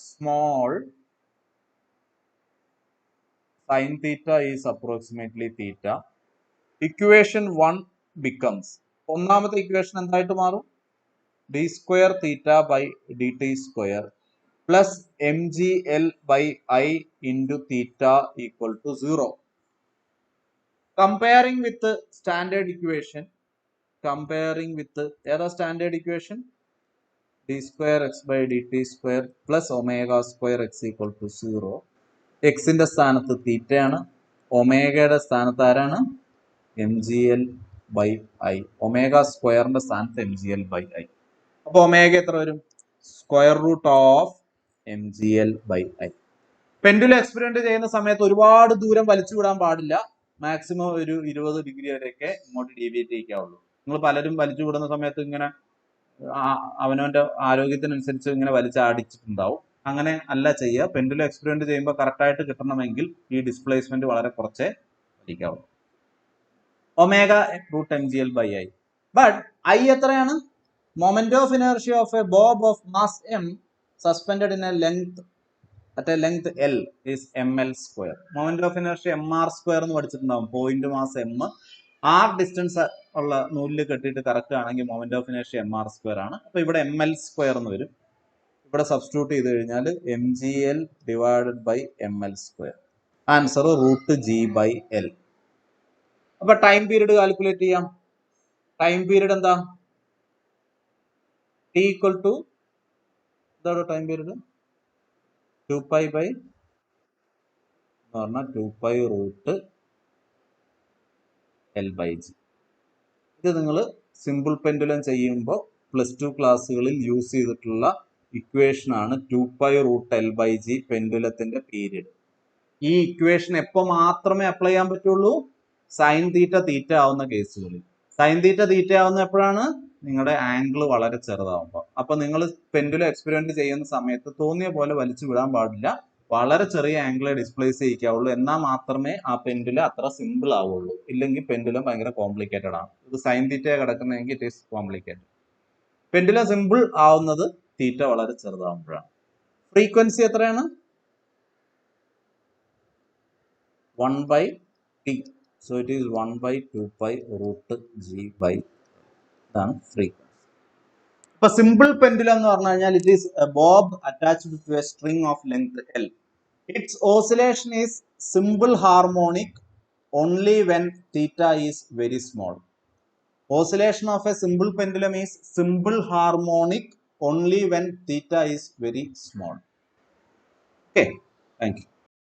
small, sine theta is approximately theta. Equation 1 becomes, ഒന്നാമത്തെ ഇക്വേഷൻ എന്തായിട്ട് മാറും? D square theta by D T square plus m G L by I into theta equal to 0. Comparing with standard equation, ഏതാ standard equation? D square x by D T square plus omega square x equal to 0. എക്സിന്റെ സ്ഥാനത്ത് തീറ്റയാണ്. ഒമേഗയുടെ സ്ഥാനത്ത് ആരാണ്? M G L by I. Omega സ്ക്വയറിന്റെ സ്ഥാനത്ത് M G L by I. അപ്പൊ ഒമേഗ എത്ര വരും? Square root of M G L by I. Pendulum experiment ചെയ്യുന്ന സമയത്ത് ഒരുപാട് ദൂരം വലിച്ചു വിടാൻ പാടില്ല. മാക്സിമം ഒരു 20 ഡിഗ്രി വരെയൊക്കെ ഇങ്ങോട്ട് ഡീവിയേറ്റ് ചെയ്യിക്കാവുള്ളൂ. നിങ്ങൾ പലരും വലിച്ചു വിടുന്ന സമയത്ത് ഇങ്ങനെ അവനവന്റെ ആരോഗ്യത്തിനനുസരിച്ച് ഇങ്ങനെ വലിച്ചടിച്ചിട്ടുണ്ടാവും. അങ്ങനെ അല്ല ചെയ്യുക. പെൻഡുലം എക്സ്പെരിമെന്റ് ചെയ്യുമ്പോൾ കറക്റ്റായിട്ട് കിട്ടണമെങ്കിൽ ഈ ഡിസ്പ്ലേസ്മെന്റ് വളരെ കുറച്ചേ വലിക്കാവുള്ളൂ. Omega √mgl/I. ബട്ട് ഐ എത്രയാണ്? Moment of inertia of a bob of mass m suspended in a length at a length L is ml². Moment of inertia mr² എന്ന് പഠിച്ചിട്ടുണ്ടാവും. Point mass m r distance ഉള്ള നൂലിൽ കെട്ടിയിട്ട് correct ആണെങ്കിൽ moment of inertia mr² ആണ്. അപ്പൊ ഇവിടെ ml² എന്ന് വരും. ഇവിടെ സബ്സ്റ്റിറ്റ്യൂട്ട് ചെയ്ത് കഴിഞ്ഞാൽ mgl / ml². Answer √g/L. അപ്പൊ ടൈം പീരീഡ് കാൽക്കുലേറ്റ് ചെയ്യാം. ടൈം പീരീഡ് എന്താ? t equal to എന്താണ് ടൈം പീരീഡ്? 2π / 2π √L/g. ഇത് നിങ്ങൾ സിമ്പിൾ പെൻഡുലം ചെയ്യുമ്പോൾ +2 ക്ലാസ്സുകളിൽ യൂസ് ചെയ്തിട്ടുള്ള ഇക്വേഷൻ ആണ് 2π √L/g പെൻഡുലത്തിന്റെ പീരീഡ്. ഈ ഇക്വേഷൻ എപ്പോൾ മാത്രമേ അപ്ലൈ ചെയ്യാൻ പറ്റുള്ളൂ? സൈൻ തീറ്റ ആവുന്ന കേസുകളിൽ. സൈൻ തീറ്റ ആവുന്ന എപ്പോഴാണ്? നിങ്ങളുടെ ആംഗിൾ വളരെ ചെറുതാവുമ്പോൾ. അപ്പൊ നിങ്ങൾ പെൻഡുലം എക്സ്പെരിമെന്റ് ചെയ്യുന്ന സമയത്ത് തോന്നിയ പോലെ വലിച്ചു വിടാൻ പാടില്ല. വളരെ ചെറിയ ആംഗിളെ ഡിസ്പ്ലേസ് ചെയ്യിക്കാവുള്ളൂ. എന്നാൽ മാത്രമേ ആ പെൻഡുലം അത്ര സിമ്പിൾ ആവുള്ളൂ. ഇല്ലെങ്കിൽ പെൻഡുലം ഭയങ്കര കോംപ്ലിക്കേറ്റഡ് ആണ്. ഇത് സൈൻ തീറ്റ കിടക്കുന്നതെങ്കിൽ it is complicated. Pendulum simple ആവുന്നത് തീറ്റ വളരെ ചെറുതാവുമ്പോഴാണ്. ഫ്രീക്വൻസി എത്രയാണ്? 1/t. So it is 1/2π √g/. ഇതാണ് ഫ്രീക്വൻസി. ഇപ്പൊ സിമ്പിൾ പെൻഡുലം എന്ന് പറഞ്ഞു കഴിഞ്ഞാൽ it is a bob attached to a string of length L. Its oscillation is simple harmonic only when theta is very small. Oscillation of a simple pendulum is simple harmonic only when theta is very small. Okay, thank you.